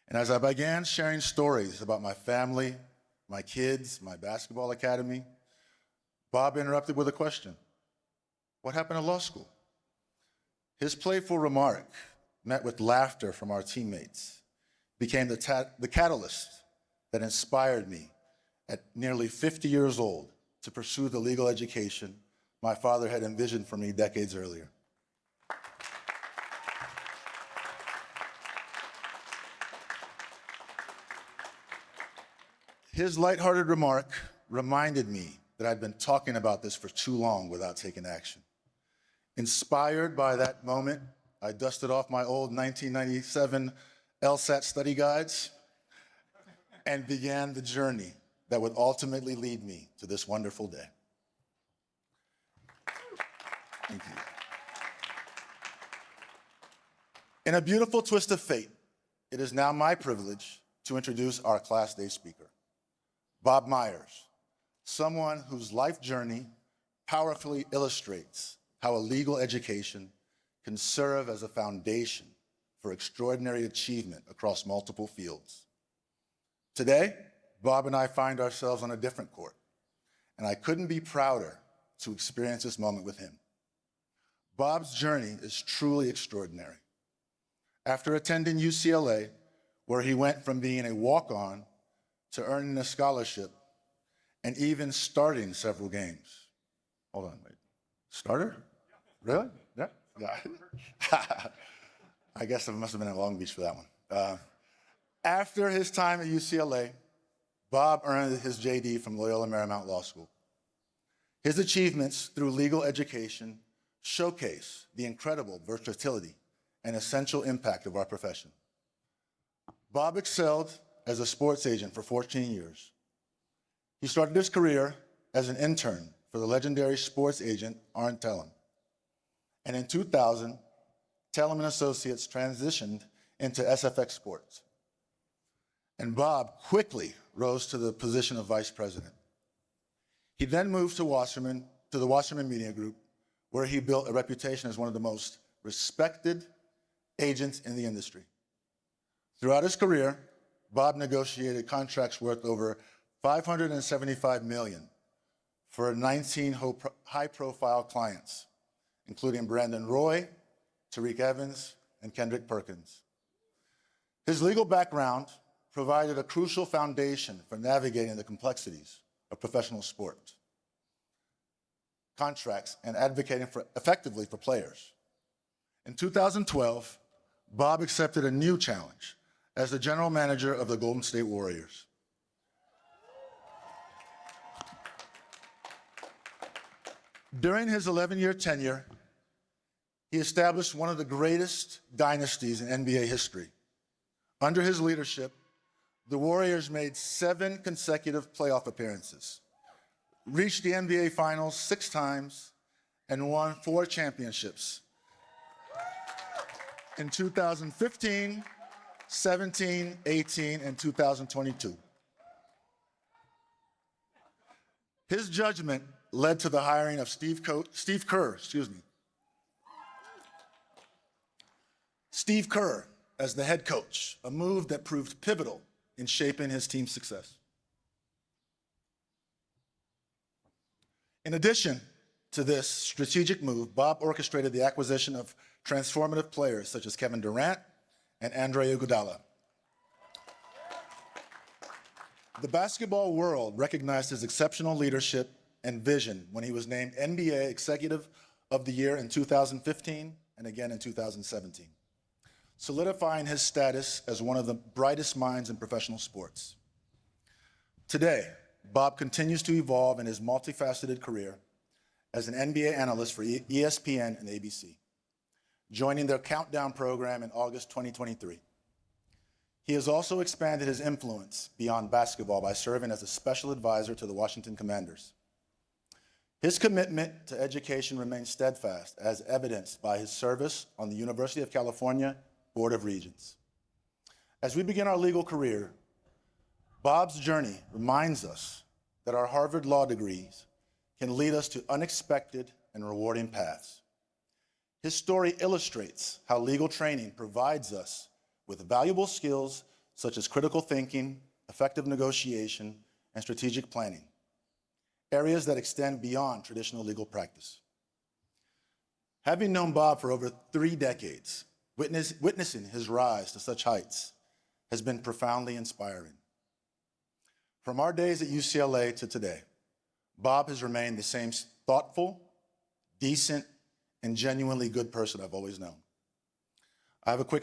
And as I began sharing stories about my family, my kids, my basketball academy, Bob interrupted with a question. What happened to law school? His playful remark, met with laughter from our teammates, became the catalyst that inspired me at nearly 50 years old to pursue the legal education my father had envisioned for me decades earlier. His lighthearted remark reminded me that I'd been talking about this for too long without taking action. Inspired by that moment, I dusted off my old 1997 LSAT study guides and began the journey that would ultimately lead me to this wonderful day. Thank you. In a beautiful twist of fate, it is now my privilege to introduce our Class Day speaker, Bob Myers, someone whose life journey powerfully illustrates how a legal education can serve as a foundation for extraordinary achievement across multiple fields. Today, Bob and I find ourselves on a different court, and I couldn't be prouder to experience this moment with him. Bob's journey is truly extraordinary. After attending UCLA, where he went from being a walk-on to earning a scholarship and even starting several games. Hold on, wait. Starter? Really? Yeah. I guess I must have been in Long Beach for that one. After his time at UCLA, Bob earned his JD from Loyola Marymount Law School. His achievements through legal education showcase the incredible versatility and essential impact of our profession. Bob excelled as a sports agent for 14 years. He started his career as an intern for the legendary sports agent Arn Tellem. And in 2000, Tellem & Associates transitioned into SFX Sports. And Bob quickly rose to the position of vice president. He then moved to the Wasserman Media Group, where he built a reputation as one of the most respected agents in the industry. Throughout his career, Bob negotiated contracts worth over $575 million for 19 high-profile clients, including Brandon Roy, Tariq Evans, and Kendrick Perkins. His legal background provided a crucial foundation for navigating the complexities of professional sport, contracts, and advocating effectively for players. In 2012, Bob accepted a new challenge as the general manager of the Golden State Warriors. During his 11-year tenure, he established one of the greatest dynasties in NBA history. Under his leadership, the Warriors made 7 consecutive playoff appearances, reached the NBA Finals 6 times, and won 4 championships in 2015, 17, 18, and 2022. His judgment led to the hiring of Steve Kerr as the head coach, a move that proved pivotal in shaping his team's success. In addition to this strategic move, Bob orchestrated the acquisition of transformative players such as Kevin Durant and Andre Iguodala. The basketball world recognized his exceptional leadership and vision when he was named NBA Executive of the Year in 2015 and again in 2017, solidifying his status as one of the brightest minds in professional sports. Today, Bob continues to evolve in his multifaceted career as an NBA analyst for ESPN and ABC, joining their Countdown program in August 2023. He has also expanded his influence beyond basketball by serving as a special advisor to the Washington Commanders. His commitment to education remains steadfast, as evidenced by his service on the University of California Board of Regents. As we begin our legal career, Bob's journey reminds us that our Harvard law degrees can lead us to unexpected and rewarding paths. His story illustrates how legal training provides us with valuable skills such as critical thinking, effective negotiation, and strategic planning, areas that extend beyond traditional legal practice. Having known Bob for over 3 decades, witnessing his rise to such heights has been profoundly inspiring. From our days at UCLA to today, Bob has remained the same thoughtful, decent, and genuinely good person I've always known. I have a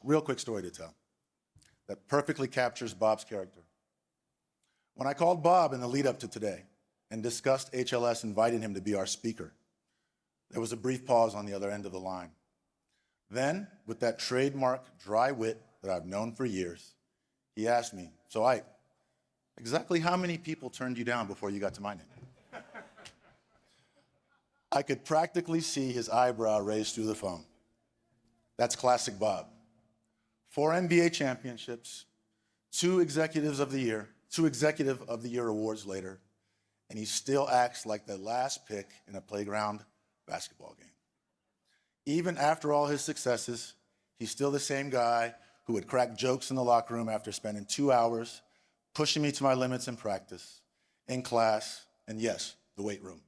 real quick story to tell that perfectly captures Bob's character. When I called Bob in the lead up to today and discussed HLS inviting him to be our speaker, there was a brief pause on the other end of the line. Then, with that trademark dry wit that I've known for years, he asked me, "So Ike, exactly how many people turned you down before you got to my name?" I could practically see his eyebrow raised through the phone. That's classic Bob. 4 NBA championships, 2 Executive of the Year awards later, and he still acts like the last pick in a playground basketball game. Even after all his successes, he's still the same guy who would crack jokes in the locker room after spending 2 hours pushing me to my limits in practice, in class, and yes, the weight room.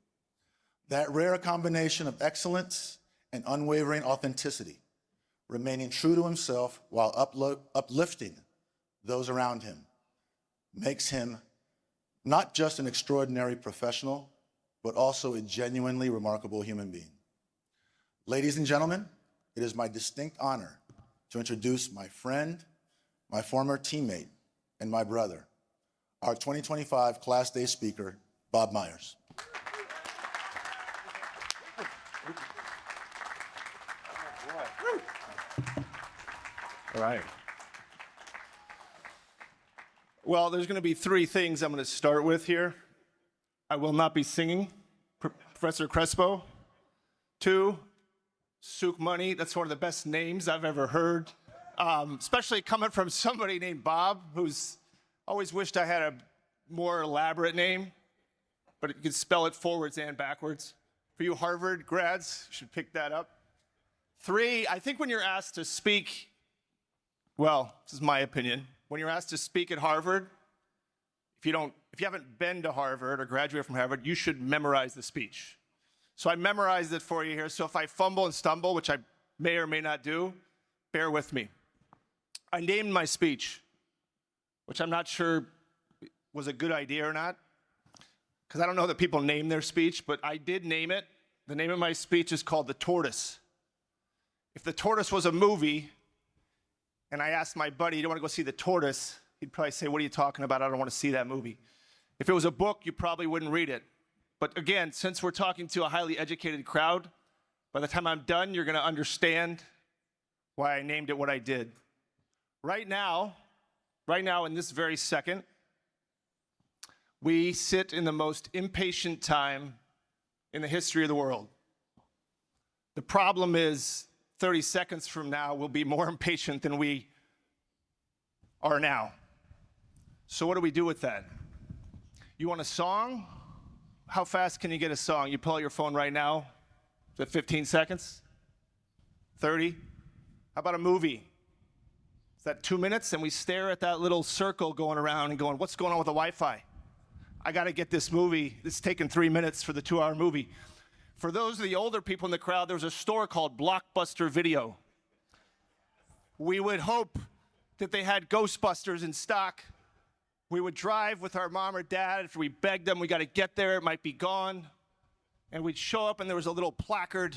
That rare combination of excellence and unwavering authenticity, remaining true to himself while uplifting those around him, makes him not just an extraordinary professional, but also a genuinely remarkable human being. Ladies and gentlemen, it is my distinct honor to introduce my friend, my former teammate, and my brother, our 2025 Class Day speaker, Bob Myers. All right. Well, there's going to be 3 things I'm going to start with here. I will not be singing, Professor Crespo. 2, Souk Money. That's one of the best names I've ever heard, especially coming from somebody named Bob, who's always wished I had a more elaborate name, but you can spell it forwards and backwards. For you Harvard grads, you should pick that up. 3, I think when you're asked to speak, well, this is my opinion, when you're asked to speak at Harvard, if you haven't been to Harvard or graduated from Harvard, you should memorize the speech. So I memorized it for you here. So if I fumble and stumble, which I may or may not do, bear with me. I named my speech, which I'm not sure was a good idea or not, because I don't know that people name their speech, but I did name it. The name of my speech is called The Tortoise. If The Tortoise was a movie, and I asked my buddy, "You don't want to go see The Tortoise?" He'd probably say, "What are you talking about? I don't want to see that movie." If it was a book, you probably wouldn't read it. But again, since we're talking to a highly educated crowd, by the time I'm done, you're going to understand why I named it what I did. Right now, in this very second, we sit in the most impatient time in the history of the world. The problem is 30 seconds from now, we'll be more impatient than we are now. So what do we do with that? You want a song? How fast can you get a song? You pull out your phone right now. Is it 15 seconds? 30? How about a movie? Is that 2 minutes? And we stare at that little circle going around and going, what's going on with the Wi-Fi? I got to get this movie. It's taken 3 minutes for the 2-hour movie. For those of the older people in the crowd, there was a store called Blockbuster Video. We would hope that they had Ghostbusters in stock. We would drive with our mom or dad. If we begged them, we got to get there, it might be gone. And we'd show up and there was a little placard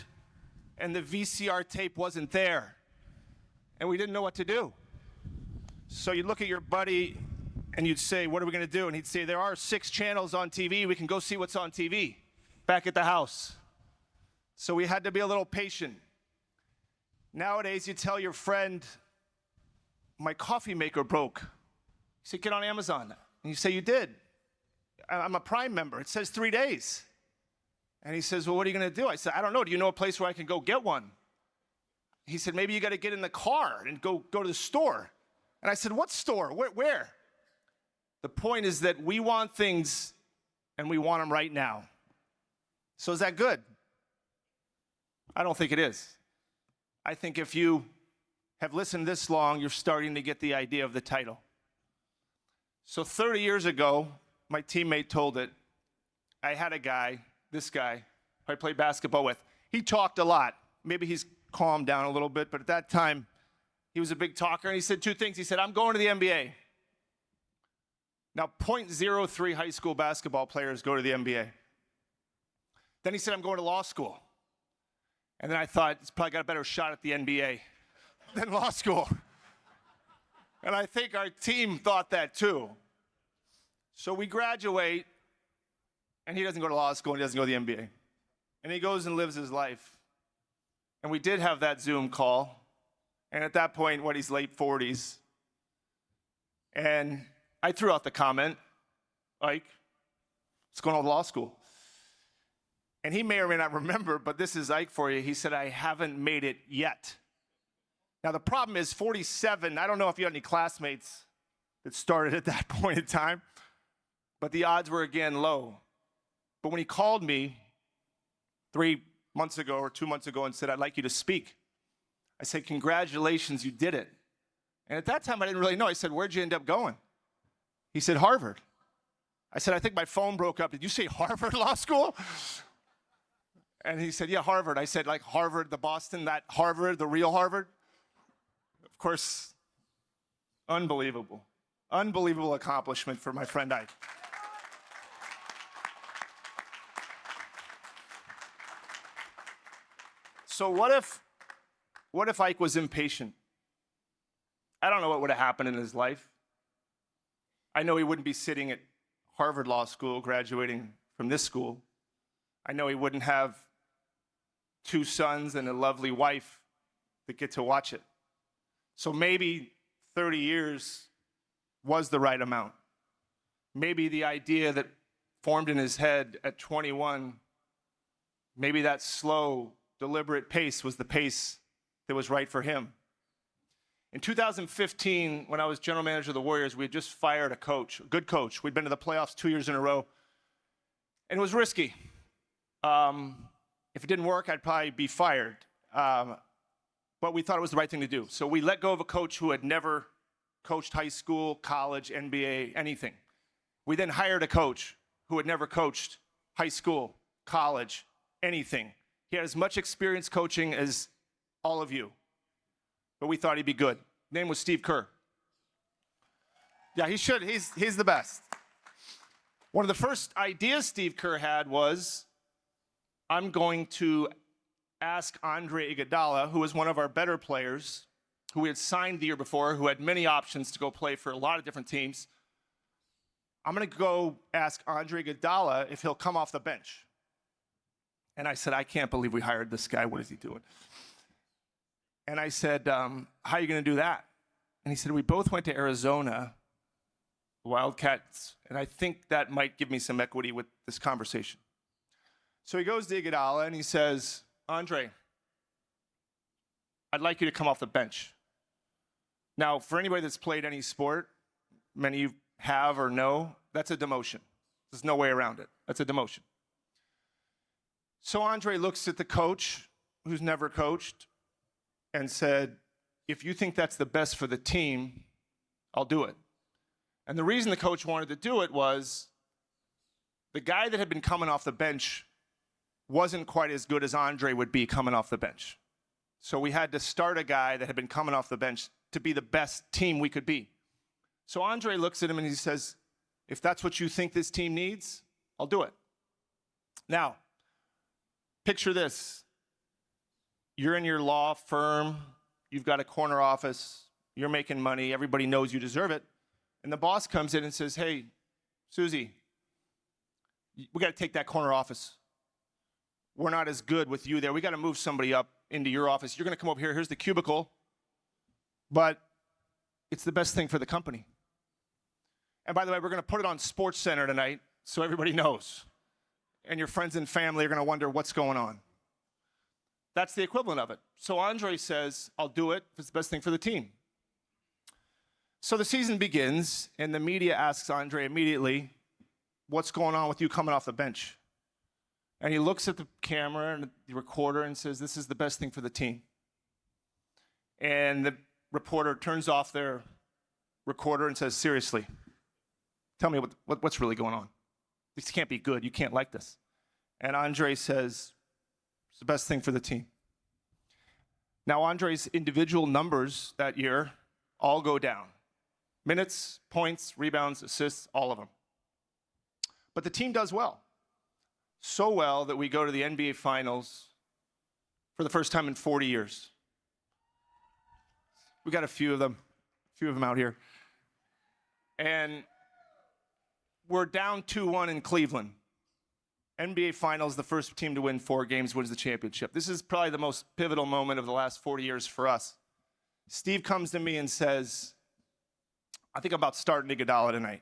and the VCR tape wasn't there. And we didn't know what to do. So you'd look at your buddy and you'd say, what are we going to do? And he'd say, there are 6 channels on TV. We can go see what's on TV back at the house. So we had to be a little patient. Nowadays, you tell your friend, my coffee maker broke. You say, get on Amazon. And you say, you did. I'm a Prime member. It says 3 days. And he says, well, what are you going to do? I said, I don't know. Do you know a place where I can go get one? He said, maybe you got to get in the car and go to the store. And I said, what store? Where? The point is that we want things and we want them right now. So is that good? I don't think it is. I think if you have listened this long, you're starting to get the idea of the title. So 30 years ago, my teammate told it. I had a guy, this guy, who I played basketball with. he talked a lot. Maybe he's calmed down a little bit, but at that time, he was a big talker, and he said two things. He said, I'm going to the NBA. Now, 0.03 high school basketball players go to the NBA. Then he said, I'm going to law school. And then I thought, he's probably got a better shot at the NBA than law school. And I think our team thought that too. So we graduate, and he doesn't go to law school, and he doesn't go to the NBA. And he goes and lives his life. And we did have that Zoom call. And at that point, he's late 40s. And I threw out the comment, Ike, let's go to law school. And he may or may not remember, but this is Ike for you. He said, I haven't made it yet. Now, the problem is 47. I don't know if you had any classmates that started at that point in time, but the odds were again low. But when he called me 3 months ago or 2 months ago and said, I'd like you to speak, I said, congratulations, you did it. And at that time, I didn't really know. I said, where'd you end up going? He said, Harvard. I said, I think my phone broke up. Did you say Harvard Law School? And he said, yeah, Harvard. I said, like Harvard, the Boston, that Harvard, the real Harvard? Of course, unbelievable. Unbelievable accomplishment for my friend Ike. So what if Ike was impatient? I don't know what would have happened in his life. I know he wouldn't be sitting at Harvard Law School graduating from this school. I know he wouldn't have 2 sons and a lovely wife that get to watch it. So maybe 30 years was the right amount. Maybe the idea that formed in his head at 21, maybe that slow, deliberate pace was the pace that was right for him. In 2015, when I was general manager of the Warriors, we had just fired a coach, a good coach. We'd been to the playoffs 2 years in a row, and it was risky. If it didn't work, I'd probably be fired. But we thought it was the right thing to do. So we let go of a coach who had never coached high school, college, NBA, anything. We then hired a coach who had never coached high school, college, anything. He had as much experience coaching as all of you. But we thought he'd be good. His name was Steve Kerr. Yeah, he should. He's the best. One of the first ideas Steve Kerr had was, I'm going to ask Andre Iguodala, who was one of our better players, who we had signed the year before, who had many options to go play for a lot of different teams. I'm going to go ask Andre Iguodala if he'll come off the bench. And I said, I can't believe we hired this guy. What is he doing? And I said, how are you going to do that? And he said, we both went to Arizona, Wildcats, and I think that might give me some equity with this conversation. So he goes to Iguodala and he says, Andre, I'd like you to come off the bench. Now, for anybody that's played any sport, many of you have or know, that's a demotion. There's no way around it. That's a demotion. So Andre looks at the coach, who's never coached, and said, if you think that's the best for the team, I'll do it. And the reason the coach wanted to do it was the guy that had been coming off the bench wasn't quite as good as Andre would be coming off the bench. So we had to start a guy that had been coming off the bench to be the best team we could be. So Andre looks at him and he says, if that's what you think this team needs, I'll do it. Now, picture this. You're in your law firm, you've got a corner office, you're making money, everybody knows you deserve it. And the boss comes in and says, hey, Susie, we got to take that corner office. We're not as good with you there. We got to move somebody up into your office. You're going to come over here. Here's the cubicle. But it's the best thing for the company. And by the way, we're going to put it on Sports Center tonight so everybody knows. And your friends and family are going to wonder what's going on. That's the equivalent of it. So Andre says, I'll do it if it's the best thing for the team. So the season begins, and the media asks Andre immediately, what's going on with you coming off the bench? And he looks at the camera and the recorder and says, this is the best thing for the team. And the reporter turns off their recorder and says, seriously, tell me what's really going on. This can't be good. You can't like this. And Andre says, It's the best thing for the team. Now, Andre's individual numbers that year all go down. Minutes, points, rebounds, assists, all of them. But the team does well. So well that we go to the NBA Finals for the first time in 40 years. We got a few of them out here. And we're down 2-1 in Cleveland. NBA Finals, the first team to win 4 games wins the championship. This is probably the most pivotal moment of the last 40 years for us. Steve comes to me and says, I think I'm about starting Iguodala tonight.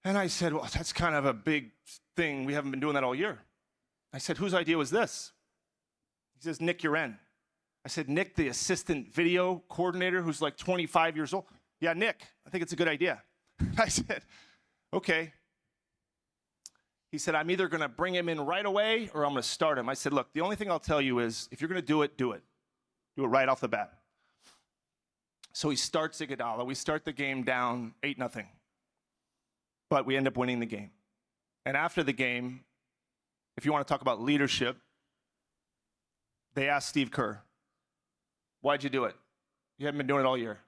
And I said, well, that's kind of a big thing. We haven't been doing that all year. I said, whose idea was this? He says, Nick Uren. I said, Nick, the assistant video coordinator who's like 25 years old? Yeah, Nick, I think it's a good idea. I said, okay. He said, I'm either going to bring him in right away or I'm going to start him. I said, look, the only thing I'll tell you is if you're going to do it, do it. Do it right off the bat. So he starts Iguodala. We start the game down 8-0. But we end up winning the game. And after the game, if you want to talk about leadership, they asked Steve Kerr, why'd you do it? You haven't been doing it all year.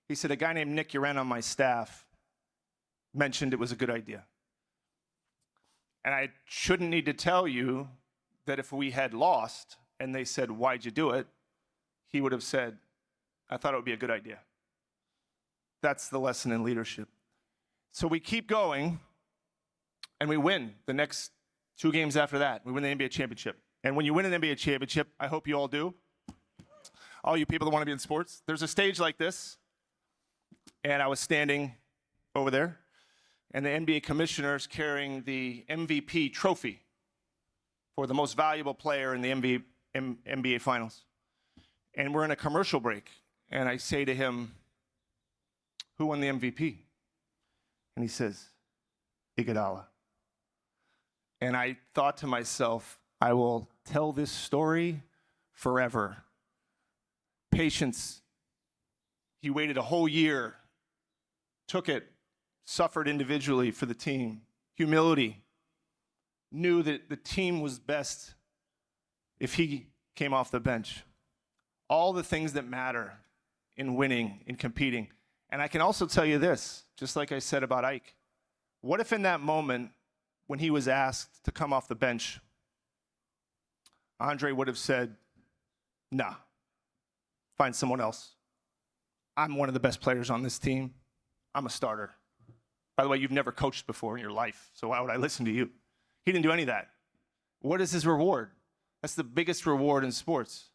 He said, a guy named Nick Uren on my staff mentioned it was a good idea. And I shouldn't need to tell you that if we had lost and they said, why'd you do it? He would have said, I thought it would be a good idea. That's the lesson in leadership. So we keep going, and we win the next 2 games after that. We win the NBA championship. And when you win an NBA championship, I hope you all do, all you people that want to be in sports, there's a stage like this, and I was standing over there, and the NBA commissioner's carrying the MVP trophy for the most valuable player in the NBA Finals. And we're in a commercial break, and I say to him, who won the MVP? And he says, Iguodala. And I thought to myself, I will tell this story forever. Patience. He waited a whole year, took it, suffered individually for the team. Humility. Knew that the team was best if he came off the bench. All the things that matter in winning, in competing. And I can also tell you this, just like I said about Ike. What if in that moment, when he was asked to come off the bench, Andre would have said, nah, find someone else. I'm one of the best players on this team. I'm a starter. By the way, you've never coached before in your life, so why would I listen to you? He didn't do any of that. What is his reward? That's the biggest reward in sports,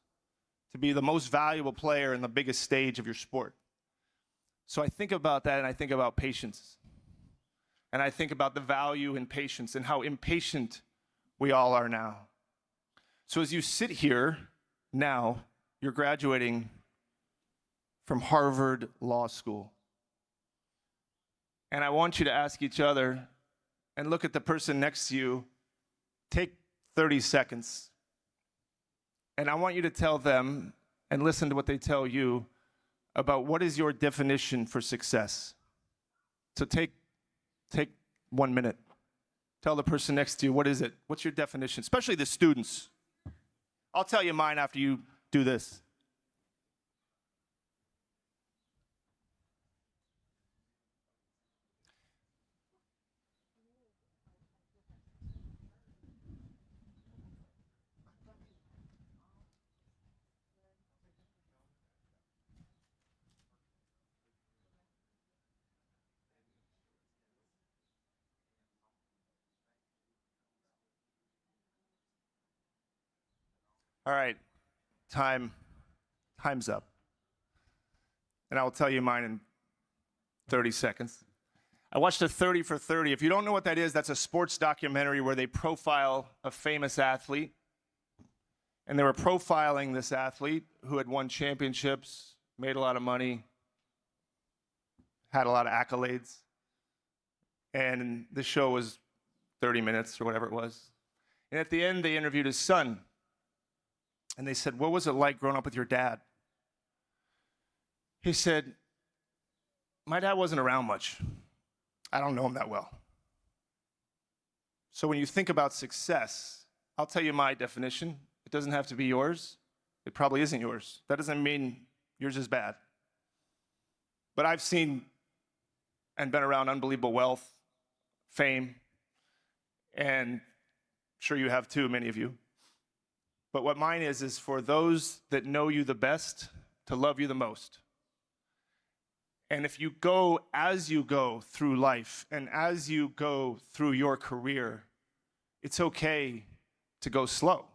to be the most valuable player in the biggest stage of your sport. So I think about that, and I think about patience. And I think about the value in patience and how impatient we all are now. So as you sit here now, you're graduating from Harvard Law School. And I want you to ask each other and look at the person next to you. Take 30 seconds. And I want you to tell them and listen to what they tell you about what is your definition for success. So take 1 minute. Tell the person next to you, what is it? What's your definition? Especially the students. I'll tell you mine after you do this. All right, time's up. And I will tell you mine in 30 seconds. I watched a 30 for 30. If you don't know what that is, that's a sports documentary where they profile a famous athlete. And they were profiling this athlete who had won championships, made a lot of money, had a lot of accolades. And the show was 30 minutes or whatever it was. And at the end, they interviewed his son. And they said, what was it like growing up with your dad? He said, my dad wasn't around much. I don't know him that well. So when you think about success, I'll tell you my definition. It doesn't have to be yours. It probably isn't yours. That doesn't mean yours is bad. But I've seen and been around unbelievable wealth, fame, and I'm sure you have too, many of you. But what mine is for those that know you the best to love you the most. And if you go as you go through life and as you go through your career, it's okay to go slow.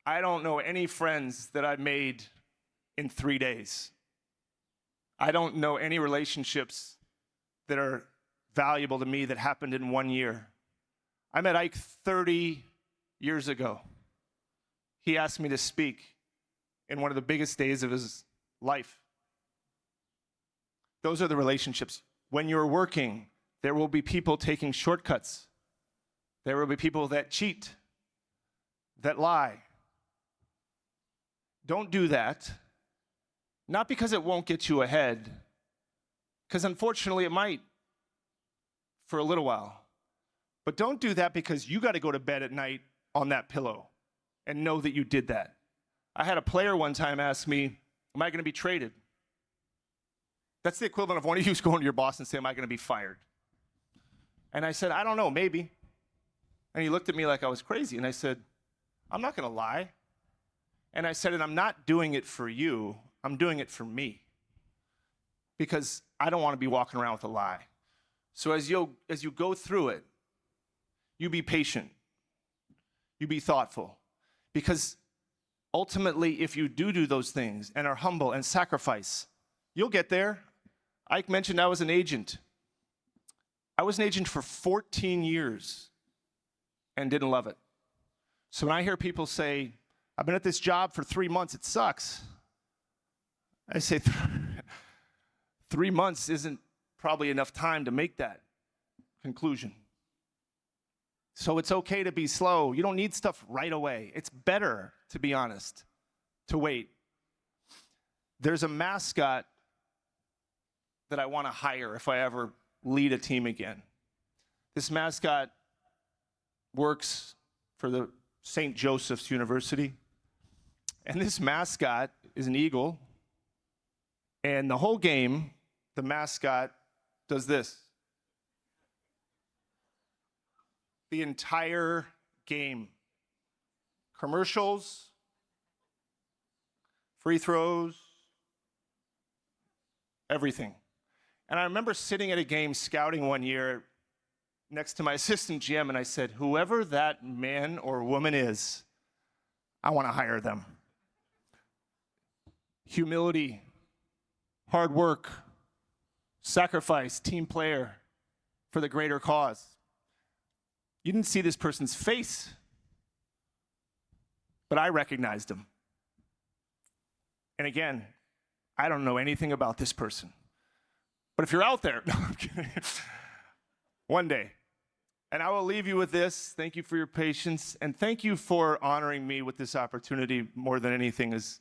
I don't know any friends that I've made in 3 days. I don't know any relationships that are valuable to me that happened in 1 year. I met Ike 30 years ago. He asked me to speak in one of the biggest days of his life. Those are the relationships. When you're working, there will be people taking shortcuts. There will be people that cheat, that lie. Don't do that. Not because it won't get you ahead, because unfortunately it might for a little while. But don't do that because you got to go to bed at night on that pillow and know that you did that. I had a player one time ask me, am I going to be traded? That's the equivalent of one of you going to your boss and saying, am I going to be fired? And I said, I don't know, maybe. And he looked at me like I was crazy. And I said, I'm not going to lie. And I said, and I'm not doing it for you. I'm doing it for me. Because I don't want to be walking around with a lie. So as you go through it, you be patient. You be thoughtful. Because ultimately, if you do those things and are humble and sacrifice, you'll get there. Ike mentioned I was an agent. I was an agent for 14 years and didn't love it. So when I hear people say, I've been at this job for 3 months, it sucks. I say, 3 months isn't probably enough time to make that conclusion. So it's okay to be slow. You don't need stuff right away. It's better, to be honest, to wait. There's a mascot that I want to hire if I ever lead a team again. This mascot works for the St. Joseph's University. And this mascot is an eagle. And the whole game, the mascot does this. The entire game. Commercials, free throws, everything. And I remember sitting at a game scouting one year next to my assistant GM, and I said, whoever that man or woman is, I want to hire them. Humility, hard work, sacrifice, team player for the greater cause. You didn't see this person's face, but I recognized him. And again, I don't know anything about this person. But if you're out there, no, I'm kidding. One day. And I will leave you with this. Thank you for your patience. And thank you for honoring me with this opportunity more than anything is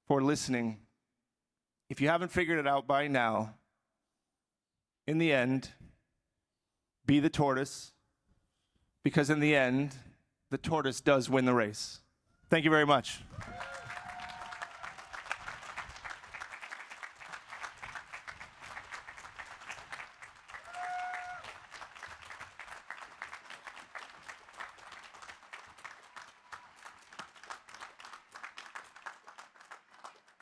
for listening. If you haven't figured it out by now, in the end, be the tortoise. Because in the end, the tortoise does win the race. Thank you very much.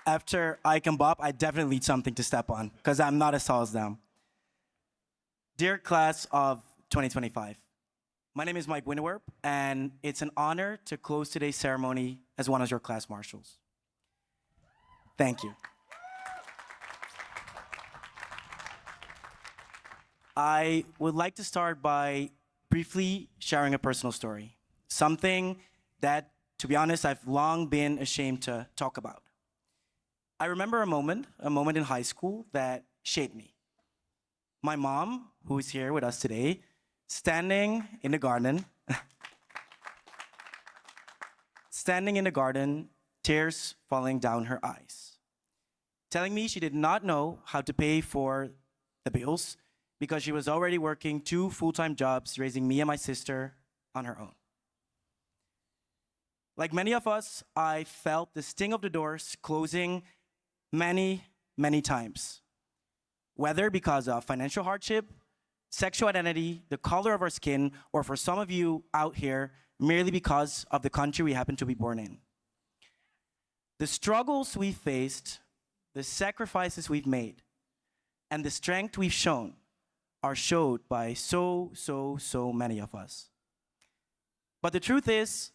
After Ike and Bob, I definitely need something to step on because I'm not as tall as them. Dear class of 2025, my name is Mike Winnewerp, and it's an honor to close today's ceremony as one of your class marshals. Thank you. I would like to start by briefly sharing a personal story, something that, to be honest, I've long been ashamed to talk about. I remember a moment in high school that shaped me. My mom, who is here with us today, standing in the garden, tears falling down her eyes, telling me she did not know how to pay for the bills because she was already working 2 full-time jobs, raising me and my sister on her own. Like many of us, I felt the sting of the doors closing many, many times. Whether because of financial hardship, sexual identity, the color of our skin, or for some of you out here, merely because of the country we happen to be born in. The struggles we faced, the sacrifices we've made, and the strength we've shown are showed by so many of us. But the truth is,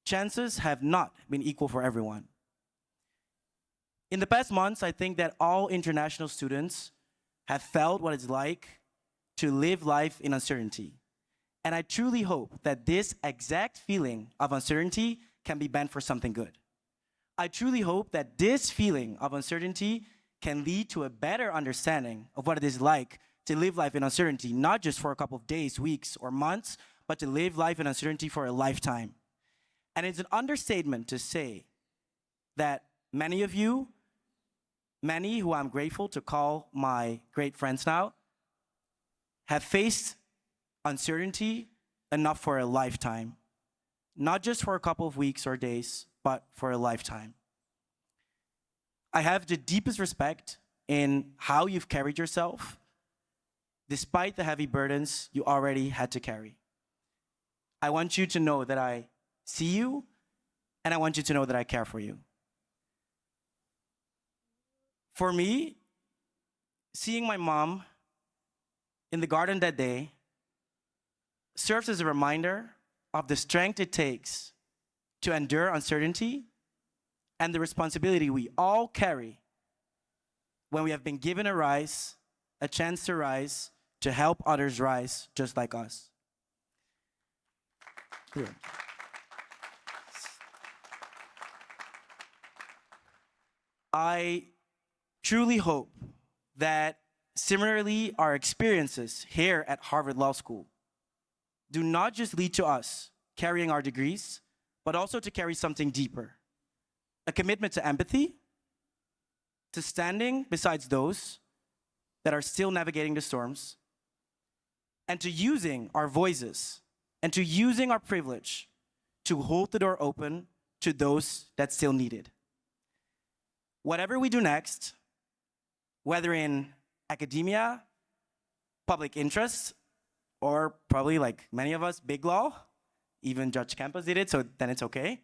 chances have not been equal for everyone. In the past months, I think that all international students have felt what it's like to live life in uncertainty. And I truly hope that this exact feeling of uncertainty can be bent for something good. I truly hope that this feeling of uncertainty can lead to a better understanding of what it is like to live life in uncertainty, not just for a couple of days, weeks, or months, but to live life in uncertainty for a lifetime. And it's an understatement to say that many of you, many who I'm grateful to call my great friends now, have faced uncertainty enough for a lifetime. Not just for a couple of weeks or days, but for a lifetime. I have the deepest respect in how you've carried yourself, despite the heavy burdens you already had to carry. I want you to know that I see you, and I want you to know that I care for you. For me, seeing my mom in the garden that day serves as a reminder of the strength it takes to endure uncertainty and the responsibility we all carry when we have been given a chance to rise, to help others rise just like us. Here. I truly hope that similarly our experiences here at Harvard Law School do not just lead to us carrying our degrees, but also to carry something deeper. A commitment to empathy, to standing beside those that are still navigating the storms, and to using our voices and to using our privilege to hold the door open to those that still need it. Whatever we do next, whether in academia, public interest, or probably like many of us, big law, even Judge Campos did it, so then it's okay.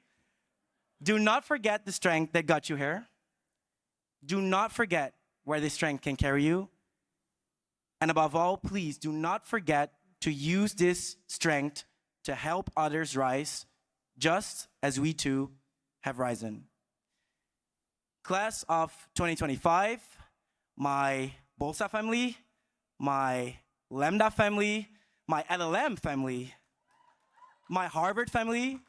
Do not forget the strength that got you here. Do not forget where this strength can carry you. And above all, please do not forget to use this strength to help others rise, just as we too have risen. Class of 2025, my Bolsa family, my Lambda family, my LLM family, my Harvard family,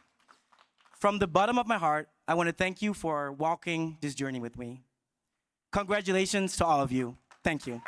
from the bottom of my heart, I want to thank you for walking this journey with me. Congratulations to all of you. Thank you.